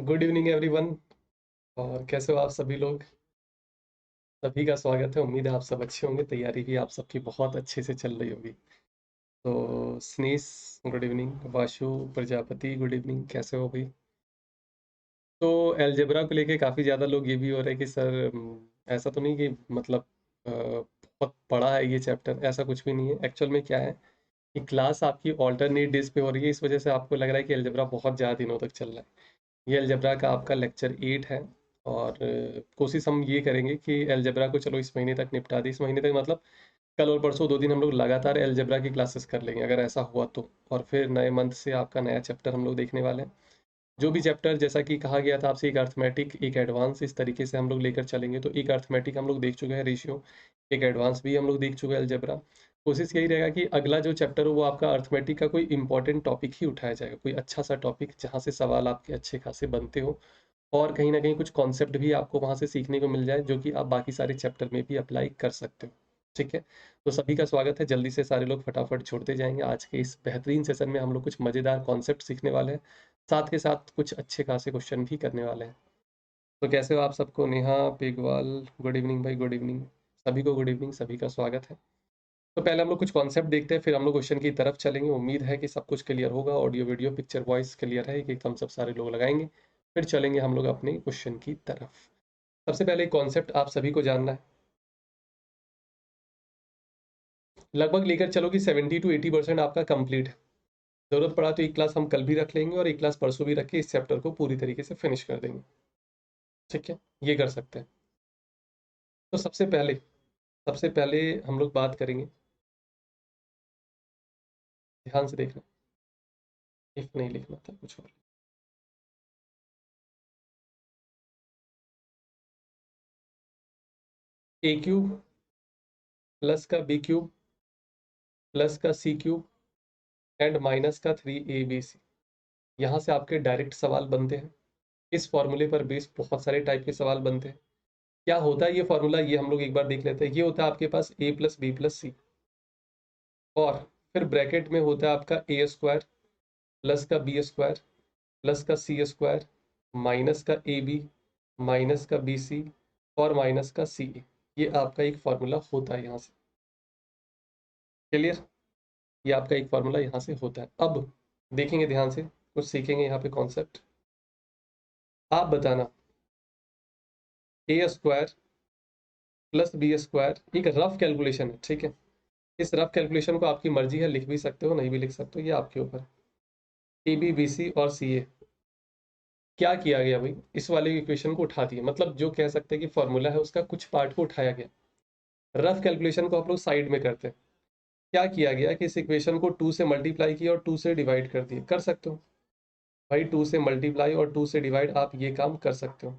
Good evening everyone. और कैसे हो आप सभी लोग? सभी का स्वागत है। उम्मीद है आप सब अच्छे होंगे। तैयारी भी आप सबकी बहुत अच्छे से चल रही होगी। तो Snell's, good evening. Vashu Prajapati, good evening. कैसे हो भाई? तो एलजेब्रा को लेके काफ़ी ज़्यादा लोग ये भी हो रहे हैं कि सर ऐसा तो नहीं कि मतलब बहुत बड़ा है ये चैप्टर। ऐसा कुछ भी नहीं है। एक्चुअल में क्या है कि क्लास आपकी ऑल्टरनेट डेज पे हो रही है, इस वजह से आपको लग रहा है कि एलजेब्रा बहुत ज़्यादा दिनों तक चल रहा है। ये अलजेब्रा का आपका लेक्चर 8 है। और कोशिश हम ये करेंगे कि अलजेब्रा को चलो इस महीने तक निपटा दें। इस महीने तक मतलब कल और परसों 2 दिन हम लोग लगातार अलजेब्रा की क्लासेस कर लेंगे अगर ऐसा हुआ तो। और फिर नए मंथ से आपका नया चैप्टर हम लोग देखने वाले हैं। जो भी चैप्टर जैसा कि कहा गया था आपसे, एक अर्थमेटिक एक एडवांस, इस तरीके से हम लोग लेकर चलेंगे। तो एक अर्थमेटिक हम लोग देख चुके हैं, रेशियो। एक एडवांस भी हम लोग देख चुके हैं, अलजेब्रा। कोशिश यही रहेगा कि अगला जो चैप्टर हो वो आपका अर्थमेटिक का कोई इंपॉर्टेंट टॉपिक ही उठाया जाएगा, कोई अच्छा सा टॉपिक जहाँ से सवाल आपके अच्छे खासे बनते हो। और कहीं ना कहीं कुछ कॉन्सेप्ट भी आपको वहां से सीखने को मिल जाए जो कि आप बाकी सारे चैप्टर में भी अप्लाई कर सकते हो। ठीक है। तो सभी का स्वागत है। जल्दी से सारे लोग फटाफट छोड़ते जाएंगे। आज के इस बेहतरीन सेशन में हम लोग कुछ मज़ेदार कॉन्सेप्ट सीखने वाले हैं, साथ के साथ कुछ अच्छे खासे क्वेश्चन भी करने वाले हैं। तो कैसे हो आप सबको? नेहा पेगवाल, गुड इवनिंग भाई, गुड इवनिंग। सभी को गुड इवनिंग, सभी का स्वागत है। तो पहले हम लोग कुछ कॉन्सेप्ट देखते हैं, फिर हम लोग क्वेश्चन की तरफ चलेंगे। उम्मीद है कि सब कुछ क्लियर होगा। Audio video picture voice clear है कि हम सब सारे लोग लगाएंगे। फिर चलेंगे हम लोग अपने क्वेश्चन की तरफ। सबसे पहले कॉन्सेप्ट आप सभी को जानना है। लगभग लेकर चलो कि 70 to 80% आपका कंप्लीट है। जरूरत पड़ा तो एक क्लास हम कल भी रख लेंगे और एक क्लास परसों भी रख के इस चैप्टर को पूरी तरीके से फिनिश कर देंगे। ठीक है, ये कर सकते हैं। तो सबसे पहले हम लोग बात करेंगे। ध्यान से देखना। इफ नहीं लिखना था, कुछ और। ए क्यूब प्लस का बी क्यूब प्लस का सी क्यूब एंड माइनस का 3ab। यहाँ से आपके डायरेक्ट सवाल बनते हैं। इस फॉर्मूले पर बेस बहुत सारे टाइप के सवाल बनते हैं। क्या होता है ये फॉर्मूला, ये हम लोग एक बार देख लेते हैं। ये होता है आपके पास a plus b plus c, और फिर ब्रैकेट में होता है आपका ए स्क्वायर प्लस का बी स्क्वायर प्लस का सी स्क्वायर माइनस का ए बी माइनस का बी सी और माइनस का सी। ये आपका एक फॉर्मूला होता है यहाँ से। क्लियर? ये आपका एक फॉर्मूला यहाँ से होता है। अब देखेंगे ध्यान से, कुछ सीखेंगे यहाँ पे कॉन्सेप्ट। आप बताना, ए स्क्वायर प्लस बी स्क्वायर एक रफ कैलकुलेशन है, ठीक है। इस रफ कैलकुलेशन को आपकी मर्जी है, लिख भी सकते हो नहीं भी लिख सकते हो, ये आपके ऊपर। ए बी बी सी और सी ए। क्या किया गया भाई, इस वाले इक्वेशन को उठा दिया, मतलब जो कह सकते हैं कि फॉर्मूला है उसका कुछ पार्ट को उठाया गया। रफ कैलकुलेशन को आप लोग साइड में करते हैं। क्या किया गया कि इस इक्वेशन को 2 से मल्टीप्लाई किया और 2 से डिवाइड कर दिए। कर सकते हो भाई, 2 से मल्टीप्लाई और 2 से डिवाइड, आप ये काम कर सकते हो।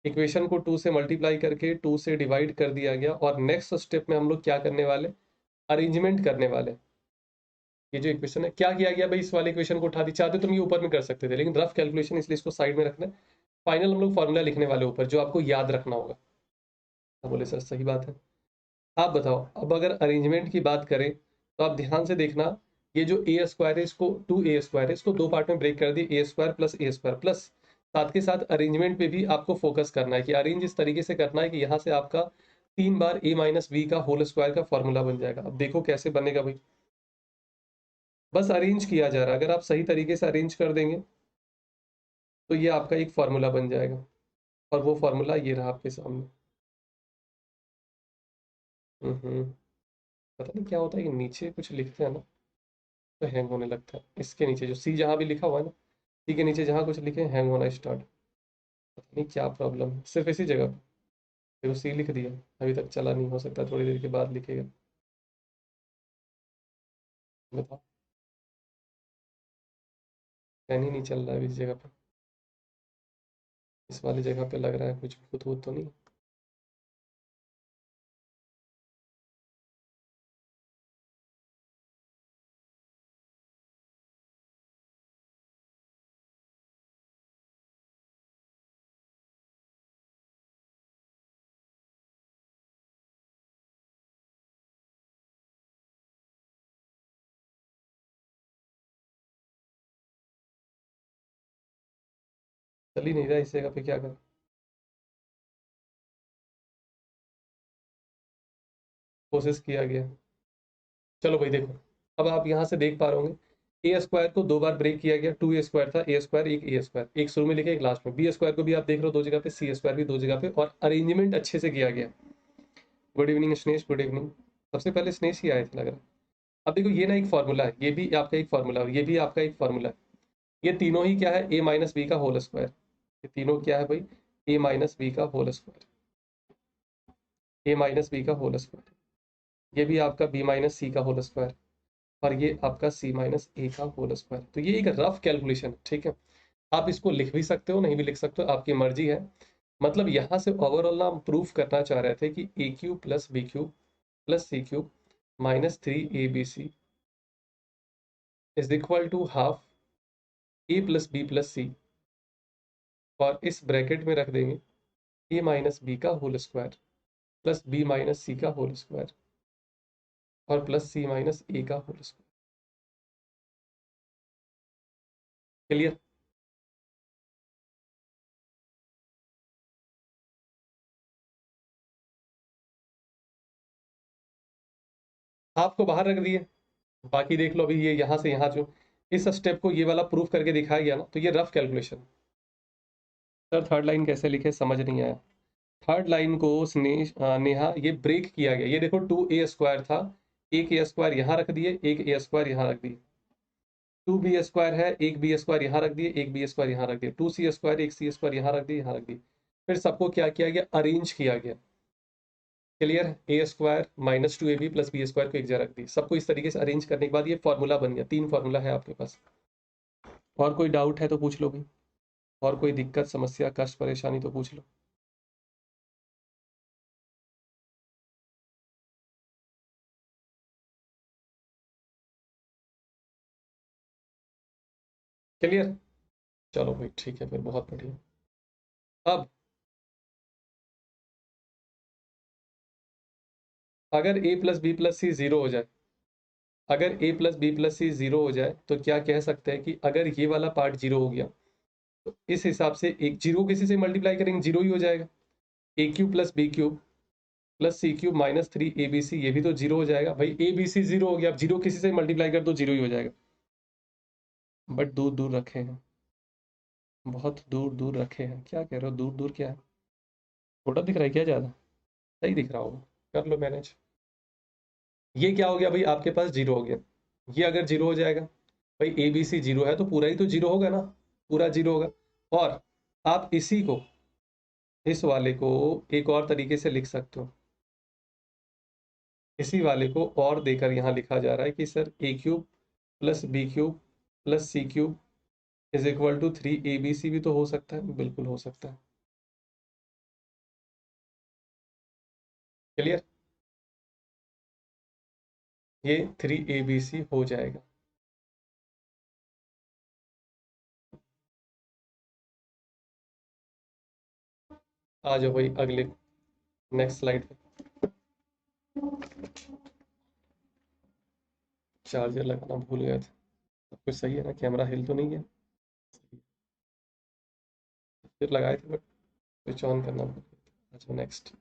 इक्वेशन को 2 से मल्टीप्लाई करके 2 से डिवाइड कर दिया गया, और नेक्स्ट स्टेप में हम लोग क्या करने वाले, अरेंजमेंट करने वाले। ये जो इक्वेशन है, क्या किया गया भाई, इस वाले इक्वेशन को उठा दी। चाहते तो तुम ये ऊपर में कर सकते थे, लेकिन रफ कैलकुलेशन इसलिए इसको साइड में रखना है। फाइनल हम लोग फॉर्मूला लिखने वाले ऊपर, जो आपको याद रखना होगा। हाँ, बोले सर सही बात है। आप बताओ, अब अगर अरेंजमेंट की बात करें तो आप ध्यान से देखना। ये जो ए स्क्वायर है, इसको 2a स्क्वायर है, इसको दो पार्ट में ब्रेक कर दिए, ए स्क्वायर प्लस साथ के साथ अरेंजमेंट पे भी आपको फोकस करना है कि अरेंज इस तरीके से करना है कि यहाँ से आपका 3 बार a माइनस बी का होल स्क्वायर का फॉर्मूला बन जाएगा। अब देखो कैसे बनेगा भाई, बस अरेंज किया जा रहा है। अगर आप सही तरीके से अरेंज कर देंगे तो ये आपका एक फॉर्मूला बन जाएगा, और वो फॉर्मूला ये रहा आपके सामने। हम्म। पता नहीं क्या होता है कि नीचे कुछ लिखते हैं ना तो हैंग होने लगता है। इसके नीचे जो सी जहाँ भी लिखा हुआ है ना, सी के नीचे जहाँ कुछ लिखे हैंग होना स्टार्ट। पता नहीं क्या प्रॉब्लम है, सिर्फ इसी जगह पे। देखो सी लिख दिया, अभी तक चला नहीं, हो सकता थोड़ी देर के बाद लिखेगा। बताओ, फैन ही नहीं चल रहा है इस जगह पे। इस वाली जगह पे लग रहा है कुछ भूत वूत तो नहीं। चल ही नहीं रहा, इस जगह पे क्या करें? कोशिश किया गया। चलो भाई देखो, अब आप यहाँ से देख पा रहे होंगे ए स्क्वायर को दो बार ब्रेक किया गया। टू ए स्क्वायर था, ए स्क्वायर, एक ए स्क्वायर, एक शुरू में लिखे एक लास्ट में। बी स्क्वायर को भी आप देख रहे हो दो जगह पे, सी स्क्वायर भी दो जगह पे, और अरेंजमेंट अच्छे से किया गया। गुड इवनिंग स्नेश, गुड इवनिंग। सबसे पहले स्नेश ही आए थे लग रहा है। अब देखो ये ना एक फॉर्मूला है, ये भी आपका एक फॉर्मूला है और ये भी आपका एक फॉर्मूला है। ये तीनों ही क्या है, ए माइनस बी का होल स्क्वायर। ये तीनों क्या है भाई, ए माइनस बी का होल स्क्वायर, ए माइनस बी का होल स्क्वायर। ये भी आपका बी माइनस सी का होल स्क्वायर, और ये आपका सी माइनस ए का होल स्क्वायर। तो ये एक रफ कैलकुलेशन, ठीक है। आप इसको लिख भी सकते हो, नहीं भी लिख सकते हो, आपकी मर्जी है। मतलब यहाँ से ओवरऑल ना हम प्रूफ करना चाह रहे थे कि a cube plus b cube plus c cube minus 3abc is equal to half a plus b plus c, और इस ब्रैकेट में रख देंगे ए माइनस बी का whole square plus b minus c का होल स्क्वायर और plus c minus a का whole square. Clear? आपको बाहर रख दिए, बाकी देख लो। अभी ये यहाँ से यहाँ जो इस स्टेप को ये वाला प्रूफ करके दिखाया गया ना, तो ये rough calculation. Sir third line कैसे लिखे समझ नहीं आया। थर्ड लाइन को नेहा ये ब्रेक किया गया। ये देखो टू ए स्क्वायर था, एक ए स्क्वायर यहाँ रख दिए, एक ए स्क्वायर यहाँ रख दिए। टू बी स्क्वायर है, एक बी स्क्वायर यहाँ रख दिए, एक बी स्क्वायर यहाँ रख दिए। टू सी स्क्वायर, एक सी स्क्वायर यहाँ रख दिए, यहाँ रख दिए। फिर सबको क्या किया गया, अरेंज किया गया। Clear? A square minus two a b plus b square को एक जगह रख दी। सबको इस तरीके से अरेंज करने के बाद ये फॉर्मूला बन गया। तीन फॉर्मूला है आपके पास। और कोई डाउट है तो पूछ लो भाई, और कोई दिक्कत समस्या कष्ट परेशानी तो पूछ लो। क्लियर? चलो भाई ठीक है, फिर बहुत बढ़िया। अब अगर a plus b plus c zero हो जाए, अगर a plus b plus c zero हो जाए तो क्या कह सकते हैं कि अगर ये वाला पार्ट जीरो हो गया तो इस हिसाब से एक जीरो किसी से मल्टीप्लाई करेंगे जीरो ही हो जाएगा। A cube plus b cube plus c cube minus 3abc, ये भी तो जीरो हो जाएगा भाई। ए बी सी जीरो हो गया, अब जीरो किसी से मल्टीप्लाई कर दो जीरो ही हो जाएगा। बट दूर दूर रखे हैं, बहुत दूर दूर रखे हैं। क्या कह रहे हो, दूर दूर क्या है? छोटा दिख रहा है क्या ज़्यादा? सही दिख रहा होगा, कर लो मैनेज। ये क्या हो गया भाई, आपके पास जीरो हो गया। ये अगर जीरो हो जाएगा भाई, ए बी सी जीरो है तो पूरा ही तो जीरो होगा ना, पूरा जीरो होगा। और आप इसी को, इस वाले को एक और तरीके से लिख सकते हो। इसी वाले को और देकर यहाँ लिखा जा रहा है कि sir a cube plus b cube plus c cube is equal to 3abc भी तो हो सकता है, बिल्कुल हो सकता है। क्लियर? ये 3abc हो जाएगा। आ जाओ भाई अगले नेक्स्ट स्लाइड पे। चार्जर लगाना भूल गया था। सब कुछ सही है ना, कैमरा हिल तो नहीं गया? फिर लगाए थे बट स्विच ऑन करना भूल गया था। अच्छा नेक्स्ट,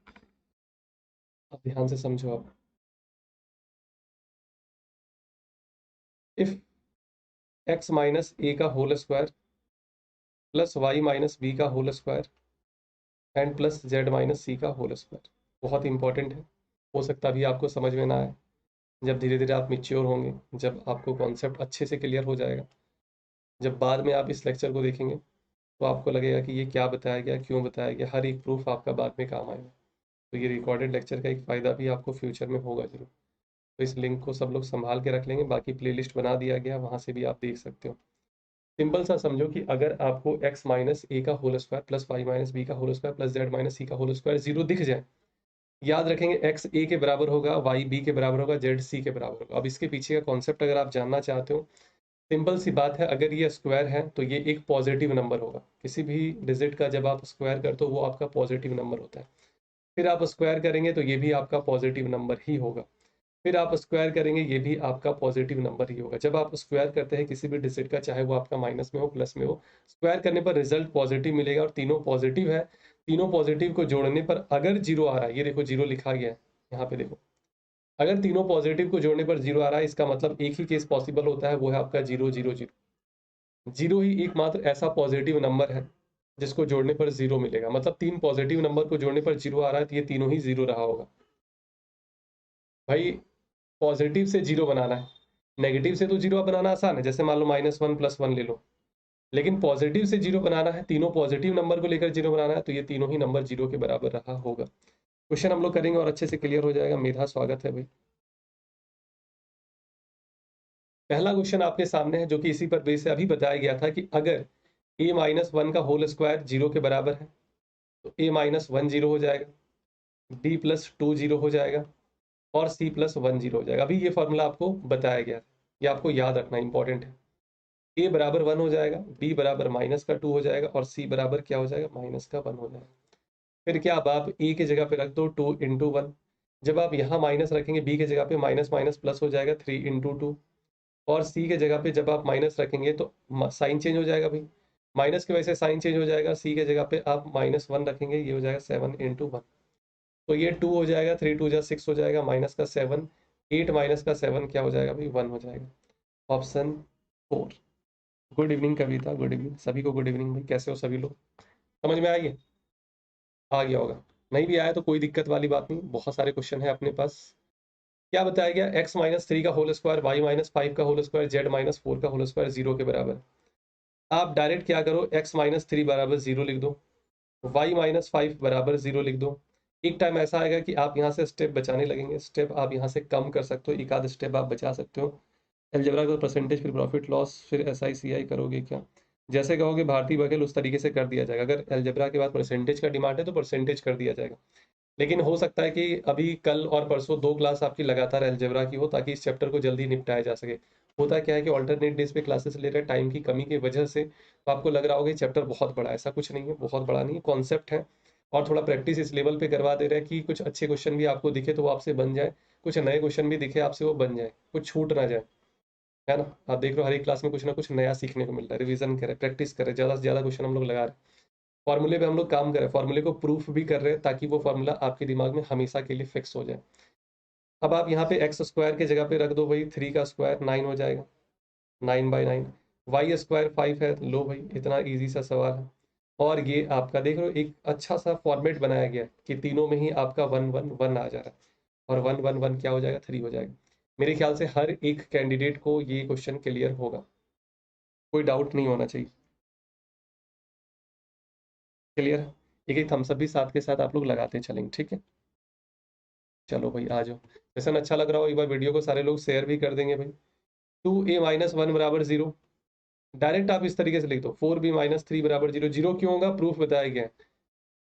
अब ध्यान से समझो आप। इफ x माइनस ए का whole square plus y minus b का whole square and plus z minus c का होल स्क्वायर, बहुत इंपॉर्टेंट है। हो सकता है अभी आपको समझ में ना आए, जब धीरे धीरे आप मिच्योर होंगे, जब आपको कॉन्सेप्ट अच्छे से क्लियर हो जाएगा, जब बाद में आप इस लेक्चर को देखेंगे तो आपको लगेगा कि ये क्या बताया गया, क्यों बताया गया, हर एक प्रूफ आपका बाद में काम आएगा। तो ये रिकॉर्डेड लेक्चर का एक फ़ायदा भी आपको फ्यूचर में होगा जरूर। तो इस लिंक को सब लोग संभाल के रख लेंगे, बाकी प्लेलिस्ट बना दिया गया, वहाँ से भी आप देख सकते हो। सिंपल सा समझो कि अगर आपको x माइनस ए का whole square plus y minus b का whole square plus z minus c का होल स्क्वायर जीरो दिख जाए, याद रखेंगे x ए के बराबर होगा, y बी के बराबर होगा, z सी के बराबर होगा। अब इसके पीछे का कॉन्सेप्ट अगर आप जानना चाहते हो, सिंपल सी बात है, अगर ये स्क्वायर है तो ये एक पॉजिटिव नंबर होगा। किसी भी डिजिट का जब आप स्क्वायर करते हो वो आपका पॉजिटिव नंबर होता है। फिर आप स्क्वायर करेंगे तो ये भी आपका पॉजिटिव नंबर ही होगा। फिर आप स्क्वायर करेंगे, ये भी आपका पॉजिटिव नंबर ही होगा। जब आप स्क्वायर करते हैं किसी भी डिजिट का, चाहे वो आपका माइनस में हो प्लस में हो, स्क्वायर करने पर रिजल्ट पॉजिटिव मिलेगा और तीनों पॉजिटिव है। तीनों पॉजिटिव को जोड़ने पर अगर जीरो आ रहा है, ये देखो जीरो लिखा गया है यहाँ पे देखो, अगर तीनों पॉजिटिव को जोड़ने पर जीरो आ रहा है, इसका मतलब एक ही केस पॉसिबल होता है, वो है आपका 0 0 0। जीरो ही एकमात्र ऐसा पॉजिटिव नंबर है जिसको जोड़ने पर जीरो मिलेगा। मतलब तीन पॉजिटिव नंबर को जोड़ने पर जीरो आ रहा है तो ये तीनों ही जीरो रहा होगा। भाई पॉजिटिव से जीरो बनाना है, नेगेटिव से तो जीरो बनाना आसान है, जैसे मान लो -1 + 1 ले लो। लेकिन पॉजिटिव से जीरो बनाना है, तीनों पॉजिटिव नंबर को लेकर जीरो बनाना है, तो ये तीनों ही नंबर जीरो के बराबर रहा होगा। क्वेश्चन हम लोग करेंगे और अच्छे से क्लियर हो जाएगा। मेधा स्वागत है भाई। पहला क्वेश्चन आपके सामने है जो कि इसी पर बेस से अभी बताया गया था कि अगर a-1 का होल स्क्वायर जीरो के बराबर है तो a-1 जीरो हो जाएगा, b+2 जीरो हो जाएगा और c+1 जीरो हो जाएगा। अभी ये फॉर्मूला आपको बताया गया था, ये आपको याद रखना इंपॉर्टेंट है। a बराबर 1 हो जाएगा, b बराबर -2 हो जाएगा और c बराबर क्या हो जाएगा, -1 हो जाएगा। फिर क्या, अब आप a की जगह पे रख दो 2 × 1। जब आप यहाँ माइनस रखेंगे b की जगह पे माइनस माइनस प्लस हो जाएगा 3 × 2 और c की जगह पे जब आप माइनस रखेंगे तो साइन चेंज हो जाएगा भाई, माइनस की वजह से साइन चेंज हो जाएगा। c की जगह पे आप -1 रखेंगे, ये हो जाएगा 7 × 1। तो ये 2 हो जाएगा, 3 × 2 = 6 हो जाएगा, -7, 8 -7 क्या हो जाएगा भाई, 1 हो जाएगा। ऑप्शन 4। गुड इवनिंग कविता, गुड इवनिंग सभी को, गुड इवनिंग भाई, कैसे हो सभी लोग? समझ में आई है? आ गया होगा। नहीं भी आया तो कोई दिक्कत वाली बात नहीं, बहुत सारे क्वेश्चन है अपने पास। क्या बताया गया, x-3 का होल स्क्वायर, y-5 का होल स्क्वायर, z-4 का होल स्क्वायर जीरो के बराबर। आप डायरेक्ट क्या करो, x-3 बराबर जीरो लिख दो, y-5 बराबर जीरो लिख दो। एक टाइम ऐसा आएगा कि आप यहाँ से स्टेप बचाने लगेंगे, स्टेप आप यहाँ से कम कर सकते हो, एक आध स्टेप आप बचा सकते हो। अलजेब्रा का परसेंटेज, फिर प्रॉफिट लॉस, फिर SI CI करोगे क्या, जैसे कहोगे भारती बघेल उस तरीके से कर दिया जाएगा। अगर अलजेब्रा के बाद परसेंटेज का डिमांड है तो परसेंटेज कर दिया जाएगा। लेकिन हो सकता है कि अभी कल और परसों 2 क्लास आपकी लगातार अलजेब्रा की हो, ताकि इस चैप्टर को जल्दी निपटाया जा सके। होता क्या है कि ऑल्टरनेट डेज पे क्लासेस ले रहे हैं, टाइम की कमी की वजह से तो आपको लग रहा होगा चैप्टर बहुत बड़ा है, ऐसा कुछ नहीं है, बहुत बड़ा नहीं है, कॉन्सेप्ट है। और थोड़ा प्रैक्टिस इस लेवल पे करवा दे रहे हैं कि कुछ अच्छे क्वेश्चन भी आपको दिखे तो वो आपसे बन जाए, कुछ नए क्वेश्चन भी दिखे आपसे वो बन जाए, कुछ छूट ना जाए, है ना। आप देख रहे हो हर एक क्लास में कुछ ना कुछ नया सीखने को मिल रहा है, रिवीजन करें, प्रैक्टिस करें, ज़्यादा से ज़्यादा क्वेश्चन हम लोग लगा रहे हैं, फॉर्मूले पे हम लोग काम करें, फॉर्मूले को प्रूफ भी कर रहे हैं ताकि वो फॉर्मूला आपके दिमाग में हमेशा के लिए फिक्स हो जाए। अब आप यहाँ पे एक्स स्क्वायर की जगह पे रख दो भाई 3 का स्क्वायर 9 हो जाएगा, 9/9। वाई स्क्वायर 5 है, लो भाई इतना इजी सा सवाल है। और ये आपका देख रहे हो एक अच्छा सा फॉर्मेट बनाया गया है कि तीनों में ही आपका 1 1 1 आ जा रहा है, और 1 1 1 क्या हो जाएगा, 3 हो जाएगा। मेरे ख्याल से हर एक कैंडिडेट को ये क्वेश्चन क्लियर होगा, कोई डाउट नहीं होना चाहिए। क्लियर है? एक एक थम्स अप भी साथ के साथ आप लोग लगाते चलेंगे, ठीक है। चलो भाई आ जाओ, सेशन अच्छा लग रहा हो एक बार वीडियो को सारे लोग शेयर भी कर देंगे भाई। 2a-1 बराबर जीरो, डायरेक्ट आप इस तरीके से लिख दो 4b-3 बराबर जीरो। जीरो क्यों होगा, प्रूफ बताया गया है।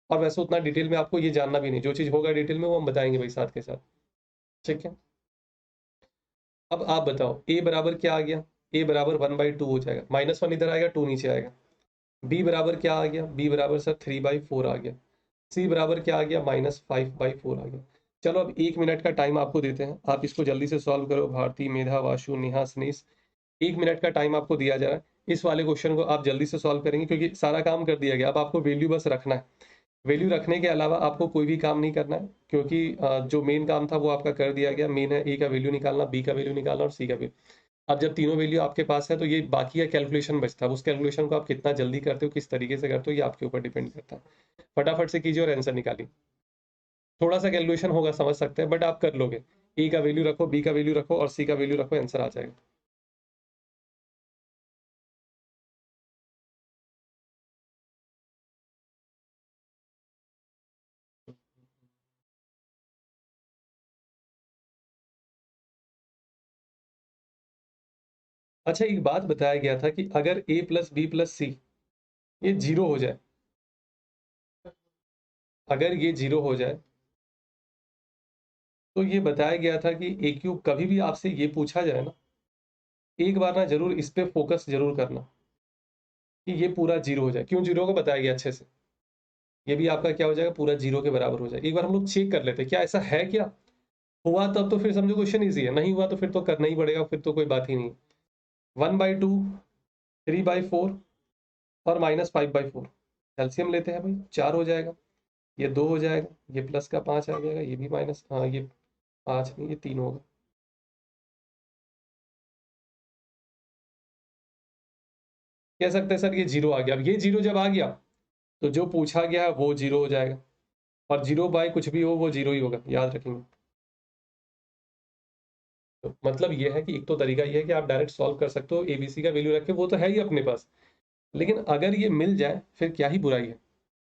और वैसे उतना डिटेल में आपको ये जानना भी नहीं, जो चीज़ होगा डिटेल में वो हम बताएंगे भाई साथ के साथ, ठीक है। अब आप बताओ a बराबर क्या आ गया, a बराबर 1/2 हो जाएगा, -1 इधर आएगा, 2 नीचे आएगा। b बराबर क्या आ गया, b बराबर सर 3/4 आ गया। c बराबर क्या आ गया, -5/4 आ गया। चलो अब 1 मिनट का टाइम आपको देते हैं, आप इसको जल्दी से सॉल्व करो। भारती, मेधा, वाशु, नेहा, स्नेश, 1 मिनट का टाइम आपको दिया जा रहा है। इस वाले क्वेश्चन को आप जल्दी से सॉल्व करेंगे क्योंकि सारा काम कर दिया गया, अब आपको वैल्यू बस रखना है। वैल्यू रखने के अलावा आपको कोई भी काम नहीं करना है, क्योंकि जो मेन काम था वो आपका कर दिया गया। मेन है ए का वैल्यू निकालना, बी का वैल्यू निकालना और सी का वैल्यू। अब जब तीनों वैल्यू आपके पास है तो ये बाकी का कैलकुलेशन बचता है, उस कैलकुलेशन को आप कितना जल्दी करते हो, किस तरीके से करते हो, ये आपके ऊपर डिपेंड करता है। फटाफट से कीजिए और आंसर निकालिए। थोड़ा सा कैलकुलेशन होगा, समझ सकते हैं, बट आप कर लोगे। ए का वैल्यू रखो, बी का वैल्यू रखो और सी का वैल्यू रखो, आंसर आ जाएगा। अच्छा एक बात बताया गया था कि अगर a+b+c ये जीरो हो जाए, अगर ये जीरो हो जाए तो ये बताया गया था कि ए क्यूब, कभी भी आपसे ये पूछा जाए ना, एक बार ना जरूर इस पे फोकस जरूर करना कि ये पूरा जीरो हो जाए। क्यों जीरो को बताया गया अच्छे से, ये भी आपका क्या हो जाएगा, पूरा जीरो के बराबर हो जाए। एक बार हम लोग चेक कर लेते हैं क्या ऐसा है क्या, हुआ तब तो फिर समझो क्वेश्चन ईजी है, नहीं हुआ तो फिर तो करना ही पड़ेगा, फिर तो कोई बात ही नहीं। 1/2, 3/4 और -5/4, एलसीएम लेते हैं भाई, 4 हो जाएगा, ये 2 हो जाएगा, ये प्लस का 5 आ जाएगा, ये भी माइनस, हाँ ये 5 नहीं, ये 3 होगा। कह सकते हैं सर ये जीरो आ गया। अब ये जीरो जब आ गया तो जो पूछा गया है वो जीरो हो जाएगा, और जीरो बाय कुछ भी हो वो जीरो ही होगा, याद रखेंगे। तो मतलब ये है कि एक तो तरीका ये है कि आप डायरेक्ट सॉल्व कर सकते हो, एबीसी का वैल्यू रख के, वो तो है ही अपने पास, लेकिन अगर ये मिल जाए फिर क्या ही बुराई है,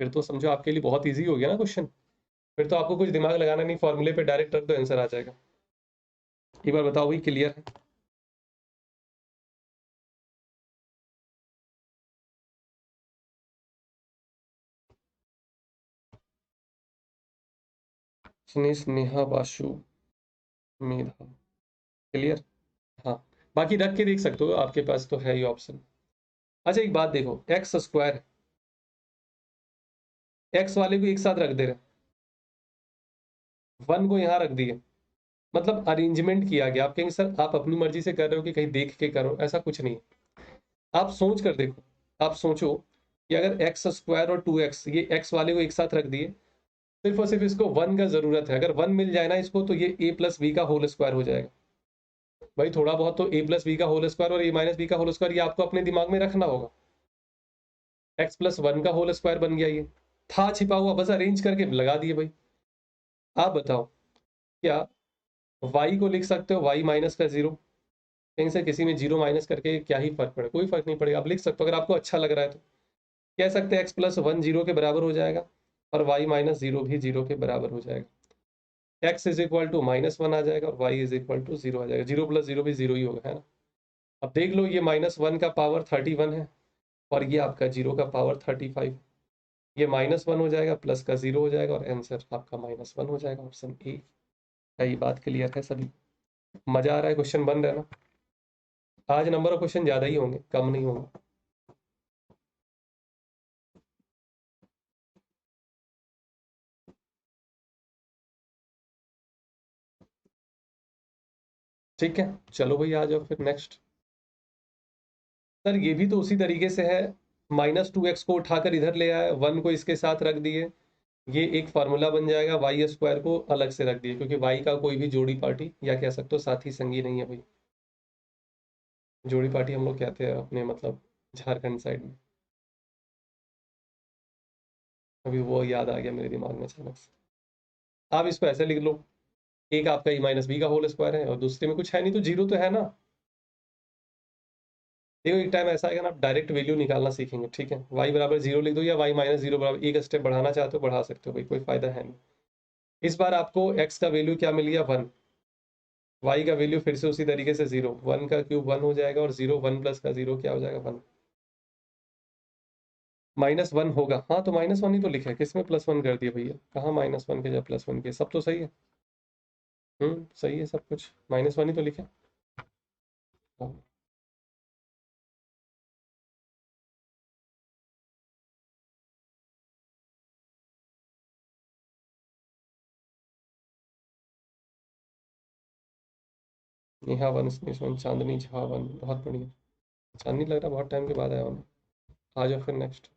फिर तो समझो आपके लिए बहुत ईजी हो गया ना क्वेश्चन, फिर तो आपको कुछ दिमाग लगाना नहीं, फॉर्मूले पे डायरेक्ट रख दो, आंसर आ जाएगा। एक बार बताओ भाई, क्लियर है? स्नेहा बासु मेधा, क्लियर। हाँ, बाकी रख के देख सकते हो, आपके पास तो है ही ऑप्शन। अच्छा एक बात देखो, एक्स स्क्वायर, एक्स वाले को एक साथ रख दे रहे, वन को यहाँ रख दिए, मतलब अरेंजमेंट किया गया। आप कहेंगे सर आप अपनी मर्जी से कर रहे हो कि कहीं देख के करो, ऐसा कुछ नहीं। आप सोच कर देखो, आप सोचो कि अगर एक्स स्क्वायर और 2x, ये एक्स वाले को एक साथ रख दिए, सिर्फ और सिर्फ इसको वन का जरूरत है, अगर वन मिल जाए ना इसको, तो ये a प्लस बी का होल स्क्वायर हो जाएगा। भाई थोड़ा बहुत तो a प्लस बी का होल स्क्वायर और a माइनस बी का होल स्क्वायर, ये आपको अपने दिमाग में रखना होगा। एक्स प्लस वन का होल स्क्वायर बन गया, ये था छिपा हुआ, बस अरेंज करके लगा दिए भाई। आप बताओ, क्या y को लिख सकते हो y माइनस का जीरो, कहीं से किसी में जीरो माइनस करके क्या ही फर्क पड़े, कोई फर्क नहीं पड़ेगा, आप लिख सकते हो अगर आपको अच्छा लग रहा है तो। कह सकते हैं एक्स प्लस वन जीरो के बराबर हो जाएगा, और वाई माइनस जीरो भी जीरो के बराबर हो जाएगा। एक्स इज इक्वल टू -1 आ जाएगा, और y is equal to zero आ जाएगा, जीरो प्लस जीरो भी जीरो ही होगा, है ना। अब देख लो, ये -1 का पावर 31 है, और ये आपका जीरो का पावर 35, ये -1 हो जाएगा, प्लस का जीरो हो जाएगा, और आंसर आपका -1 हो जाएगा, ऑप्शन ए। क्या ये बात क्लियर है सभी? मजा आ रहा है, क्वेश्चन बन रहा है ना? आज नंबर ऑफ क्वेश्चन ज्यादा ही होंगे, कम नहीं होंगे। ठीक है, चलो भाई आ जाओ फिर नेक्स्ट। सर ये भी तो उसी तरीके से है, -2x को उठाकर इधर ले आए, वन को इसके साथ रख दिए, ये एक फार्मूला बन जाएगा, वाई स्क्वायर को अलग से रख दिए, क्योंकि वाई का कोई भी जोड़ी पार्टी या कह सकते हो साथी संगी नहीं है भाई। जोड़ी पार्टी हम लोग कहते हैं अपने मतलब झारखंड साइड में। अभी वो याद आ गया मेरे दिमाग में अचानक से। आप इसको ऐसे लिख लो, एक आपका ई माइनस बी का होल स्क्वायर है, और दूसरे में कुछ है नहीं, तो जीरो तो है ना। देखो एक टाइम ऐसा आएगा ना, आप डायरेक्ट वैल्यू निकालना सीखेंगे, ठीक है, y बराबर जीरो लिख दो, या y माइनस जीरो बराबर, एक स्टेप बढ़ाना चाहते हो बढ़ा सकते हो भाई, कोई फायदा है नहीं। इस बार आपको x का वैल्यू क्या मिल गया, 1, y का वैल्यू फिर से उसी तरीके से जीरो, 1 का क्यूब 1 हो जाएगा, और जीरो 1 प्लस का जीरो क्या हो जाएगा, 1, -1 होगा। हाँ तो -1 ही तो लिखा है, किसमें +1 कर दिया भैया, कहाँ -1 के जब +1 के, सब तो सही है। सही है सब कुछ, -1 ही तो लिखा है। हाँ, नेहा वन, स्नेश वन, चांदनी झा वन, बहुत बढ़िया। चांदनी लग रहा है बहुत टाइम के बाद आया हूँ। आ जाओ फिर नेक्स्ट।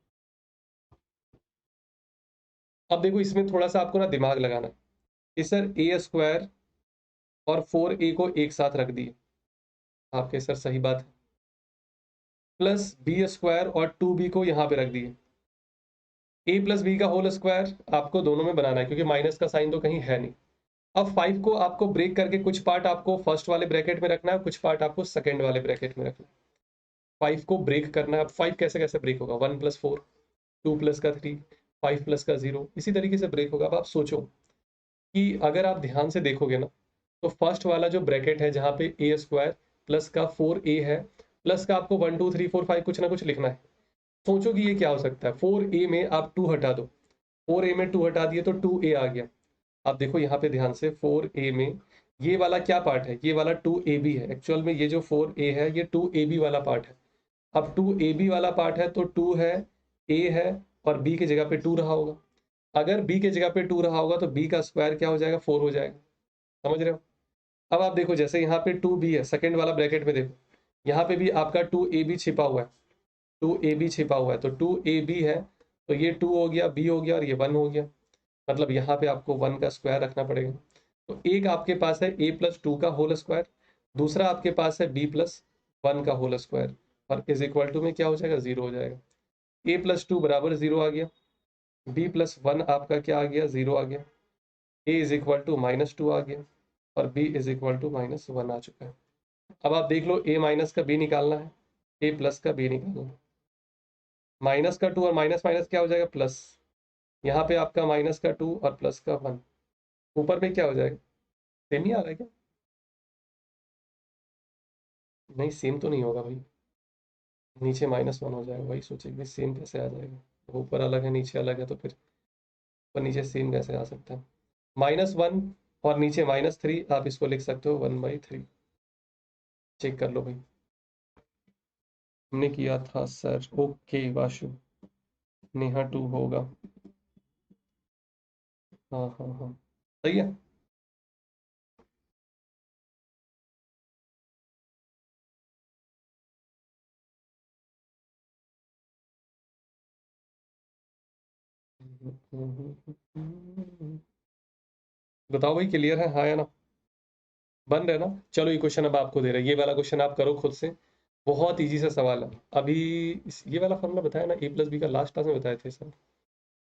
अब देखो इसमें थोड़ा सा आपको ना दिमाग लगाना है कि सर ए स्क्वायर और 4a को एक साथ रख दिए, आपके सर सही बात है, प्लस बी स्क्वायर और 2b को यहाँ पे रख दिए, a प्लस बी का होल स्क्वायर आपको दोनों में बनाना है, क्योंकि माइनस का साइन तो कहीं है नहीं। अब 5 को आपको ब्रेक करके कुछ पार्ट आपको फर्स्ट वाले ब्रैकेट में रखना है, कुछ पार्ट आपको सेकंड वाले ब्रैकेट में रखना है। 5 को ब्रेक करना है। अब 5 कैसे कैसे ब्रेक होगा, 1+4, 2+3, 5+0, इसी तरीके से ब्रेक होगा। अब आप सोचो कि अगर आप ध्यान से देखोगे ना, तो फर्स्ट वाला जो ब्रैकेट है जहां पे ए स्क्वायर प्लस का 4a है, प्लस का आपको 1 2 3 4 5 कुछ ना कुछ लिखना है। सोचो कि ये क्या हो सकता है, 4a में आप 2 हटा दो, 4a में 2 हटा दिए तो 2a आ गया। आप देखो यहाँ पे ध्यान से, 4a में ये वाला क्या पार्ट है, ये वाला 2ab है, एक्चुअल में ये जो 4a है ये 2ab वाला पार्ट है। अब 2ab वाला पार्ट है तो 2 है, a है, और b की जगह पे 2 रहा होगा। अगर b की जगह पे 2 रहा होगा तो b का स्क्वायर क्या हो जाएगा, 4 हो जाएगा। समझ रहे हो? अब आप देखो जैसे यहाँ पे 2b है, सेकंड वाला ब्रैकेट में देखो, यहाँ पे भी आपका 2ab छिपा हुआ है, 2ab छिपा हुआ है, तो 2ab है, तो ये 2 हो गया, b हो गया और ये 1 हो गया। मतलब यहाँ पे आपको 1 का स्क्वायर रखना पड़ेगा। तो एक आपके पास है a+2 का होल स्क्वायर, दूसरा आपके पास है b+1 का होल स्क्वायर, और इज इक्वल टू में क्या हो जाएगा, 0 हो जाएगा। a+2 बराबर 0 आ गया, b+1 आपका क्या आ गया, 0 आ गया, a इज इक्वल टू -2 आ गया, और b इज इक्वल टू -1 आ चुका है। अब आप देख लो, a माइनस का b निकालना है, a प्लस का b निकालना है, माइनस का 2 और माइनस माइनस क्या हो जाएगा, प्लस। यहाँ पे आपका -2 और +1, ऊपर में क्या हो जाएगा, सेम ही आ रहा है क्या? नहीं, सेम तो नहीं होगा भाई, नीचे -1 हो जाएगा, वही सोचे कि सेम कैसे आ जाएगा, ऊपर अलग है नीचे अलग है, तो फिर ऊपर नीचे सेम कैसे आ सकता है। -1 और नीचे -3, आप इसको लिख सकते हो 1/3। चेक कर लो भाई, हमने किया था सर, ओके वाशु, नेहा 2 होगा, हाँ हाँ हाँ, सही है। बताओ भाई, क्लियर है हाँ या ना, बन रहे ना? चलो ये क्वेश्चन अब आपको दे रहे हैं, ये वाला क्वेश्चन आप करो खुद से, बहुत इजी सा सवाल है। अभी ये वाला फॉर्मूला बताया ना, a+b का, लास्ट क्लास में बताए थे सर।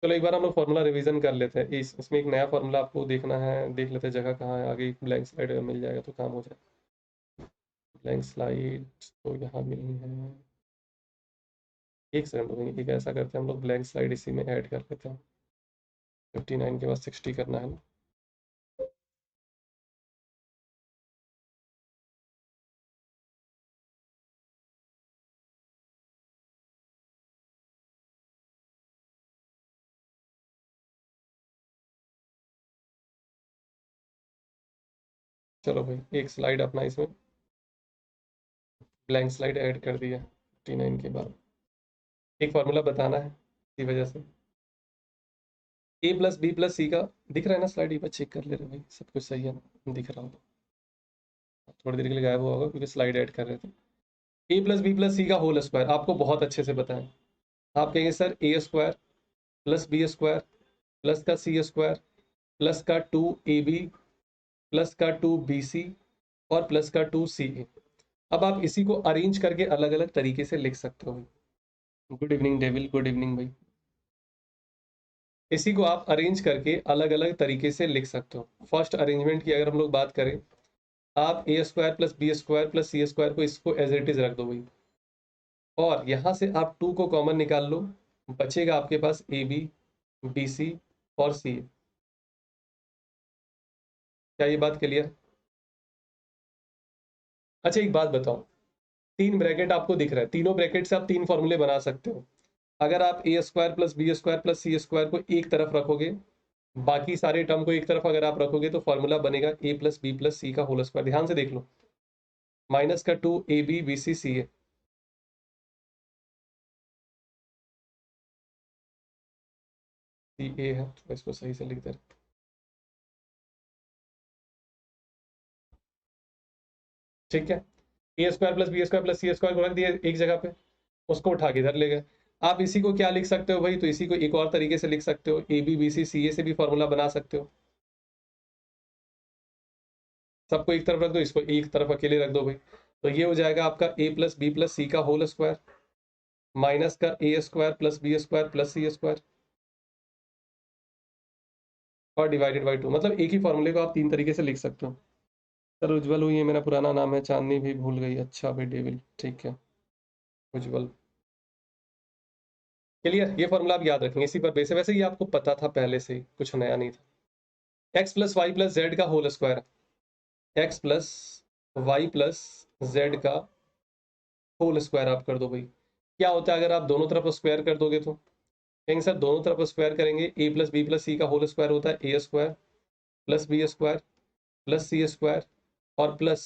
चलो एक बार हम लोग फॉर्मूला रिवीजन कर लेते हैं, इसमें एक नया फॉर्मूला आपको देखना है, देख लेते हैं जगह कहाँ है, आगे ब्लैंक स्लाइड अगर मिल जाएगा तो काम हो जाए। ब्लैंक स्लाइड तो यहाँ मिलनी है, एक सेकंड रुकिए, एक ऐसा करते हैं हम लोग, ब्लैंक स्लाइड इसी में ऐड कर लेते हैं, 59 के बाद 60 करना है ना। चलो भाई, एक स्लाइड अपना इसमें ब्लैंक स्लाइड ऐड कर दिया 59 के बाद, एक फार्मूला बताना है इसी वजह से। a+b+c का दिख रहा है ना स्लाइड, एक बार चेक कर ले रहे भाई, सब कुछ सही है ना, दिख रहा हो, थोड़ी देर के लिए गायब हुआ होगा क्योंकि स्लाइड ऐड कर रहे थे। a+b+c का होल स्क्वायर आपको बहुत अच्छे से पता है, आप कहेंगे sir a² plus b² plus का c² प्लस का 2ab प्लस का 2bc और प्लस का 2ca। अब आप इसी को अरेंज करके अलग अलग तरीके से लिख सकते हो। Good evening devil, good evening भाई। इसी को आप अरेंज करके अलग अलग तरीके से लिख सकते हो। फर्स्ट अरेंजमेंट की अगर हम लोग बात करें, आप a² plus b² plus c² को इसको एज इट इज रख दो भाई, और यहां से आप 2 को कॉमन निकाल लो, बचेगा आपके पास ab bc और ca। क्या ये बात क्लियर? अच्छा एक बात बताओ, तीन ब्रैकेट आपको दिख रहा है, तीनों ब्रैकेट से आप तीन फॉर्मूले बना सकते हो। अगर आप a² plus b² plus c² को एक तरफ रखोगे, बाकी सारे टर्म को एक तरफ अगर आप रखोगे, तो फॉर्मूला बनेगा a+b+c का होल स्क्वायर। ध्यान से देख लो, -2ab bc ca। ca है तो इसको सही से लिख दे रहे। ठीक है, a² plus b² plus c² को रख दिया एक जगह पे, उसको उठा के इधर ले गए। आप इसी को क्या लिख सकते हो भाई, तो इसी को एक और तरीके से लिख सकते हो, a b b c ca से भी फॉर्मूला बना सकते हो। सबको एक तरफ रख दो, इसको एक तरफ अकेले रख दो भाई, तो ये हो जाएगा आपका a+b+c का होल स्क्वायर माइनस का a² plus b² plus c² और डिवाइडेड बाई 2। मतलब एक ही फॉर्मूले को आप तीन तरीके से लिख सकते हो। सर उज्जवल हुई है, मेरा पुराना नाम है, चांदनी भी भूल गई, अच्छा भाई डेविल, ठीक है, उज्जवल। क्लियर, ये फॉर्मूला आप याद रखेंगे, इसी पर बेस है, वैसे ये आपको पता था पहले से ही, कुछ नया नहीं था। x plus y plus z का whole square, x plus y plus z का होल स्क्वायर आप कर दो भाई। क्या होता है अगर आप दोनों तरफ स्क्वायर कर दोगे, तो कहेंगे सर दोनों तरफ स्क्वायर करेंगे, a+b+c का होल स्क्वायर होता है a² plus b² plus c² और प्लस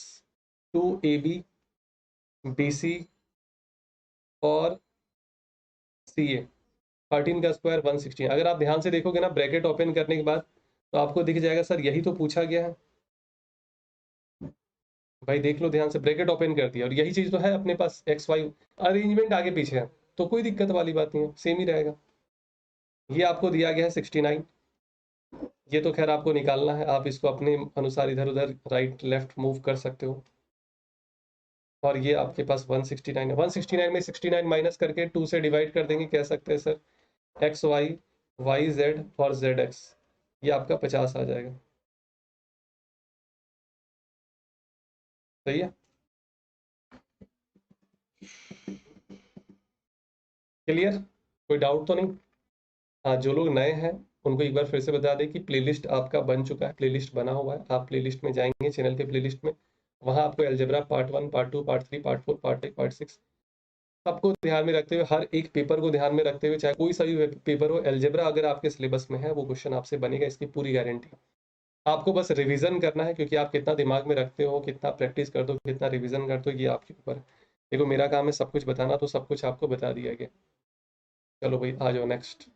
2ab bc और ca। 13 का स्क्वायर 116। अगर आप ध्यान से देखोगे ना, ब्रैकेट ओपन करने के बाद, तो आपको दिख जाएगा सर यही तो पूछा गया है। भाई देख लो ध्यान से, ब्रैकेट ओपन कर दिया और यही चीज तो है अपने पास, एक्स वाई अरेंजमेंट आगे पीछे है, तो कोई दिक्कत वाली बात नहीं है, सेम ही रहेगा। ये आपको दिया गया है 69। ये तो खैर आपको निकालना है, आप इसको अपने अनुसार इधर उधर राइट लेफ्ट मूव कर सकते हो। और ये आपके पास 169 है, 169 में 69 माइनस करके 2 से डिवाइड कर देंगे, कह सकते हैं sir x y, y z और जेड एक्स, ये आपका 50 आ जाएगा। सही है, क्लियर, कोई डाउट तो नहीं? हाँ, जो लोग नए हैं उनको एक बार फिर से बता दें कि प्लेलिस्ट आपका बन चुका है, प्लेलिस्ट बना हुआ है, आप प्लेलिस्ट में जाएंगे, चैनल के प्लेलिस्ट में, वहाँ आपको algebra part 1, part 2, part 3, part 4, part 8, part 6 सबको ध्यान में रखते हुए, हर एक पेपर को ध्यान में रखते हुए, चाहे कोई सा भी पेपर हो, अलजेब्रा अगर आपके सिलेबस में है वो क्वेश्चन आपसे बनेगा, इसकी पूरी गारंटी। आपको बस रिवीजन करना है, क्योंकि आप कितना दिमाग में रखते हो, कितना प्रैक्टिस करते हो, कितना रिवीजन करते हो, ये आपके ऊपर है। देखो मेरा काम है सब कुछ बताना, तो सब कुछ आपको बता दिया गया। चलो भाई आ जाओ नेक्स्ट।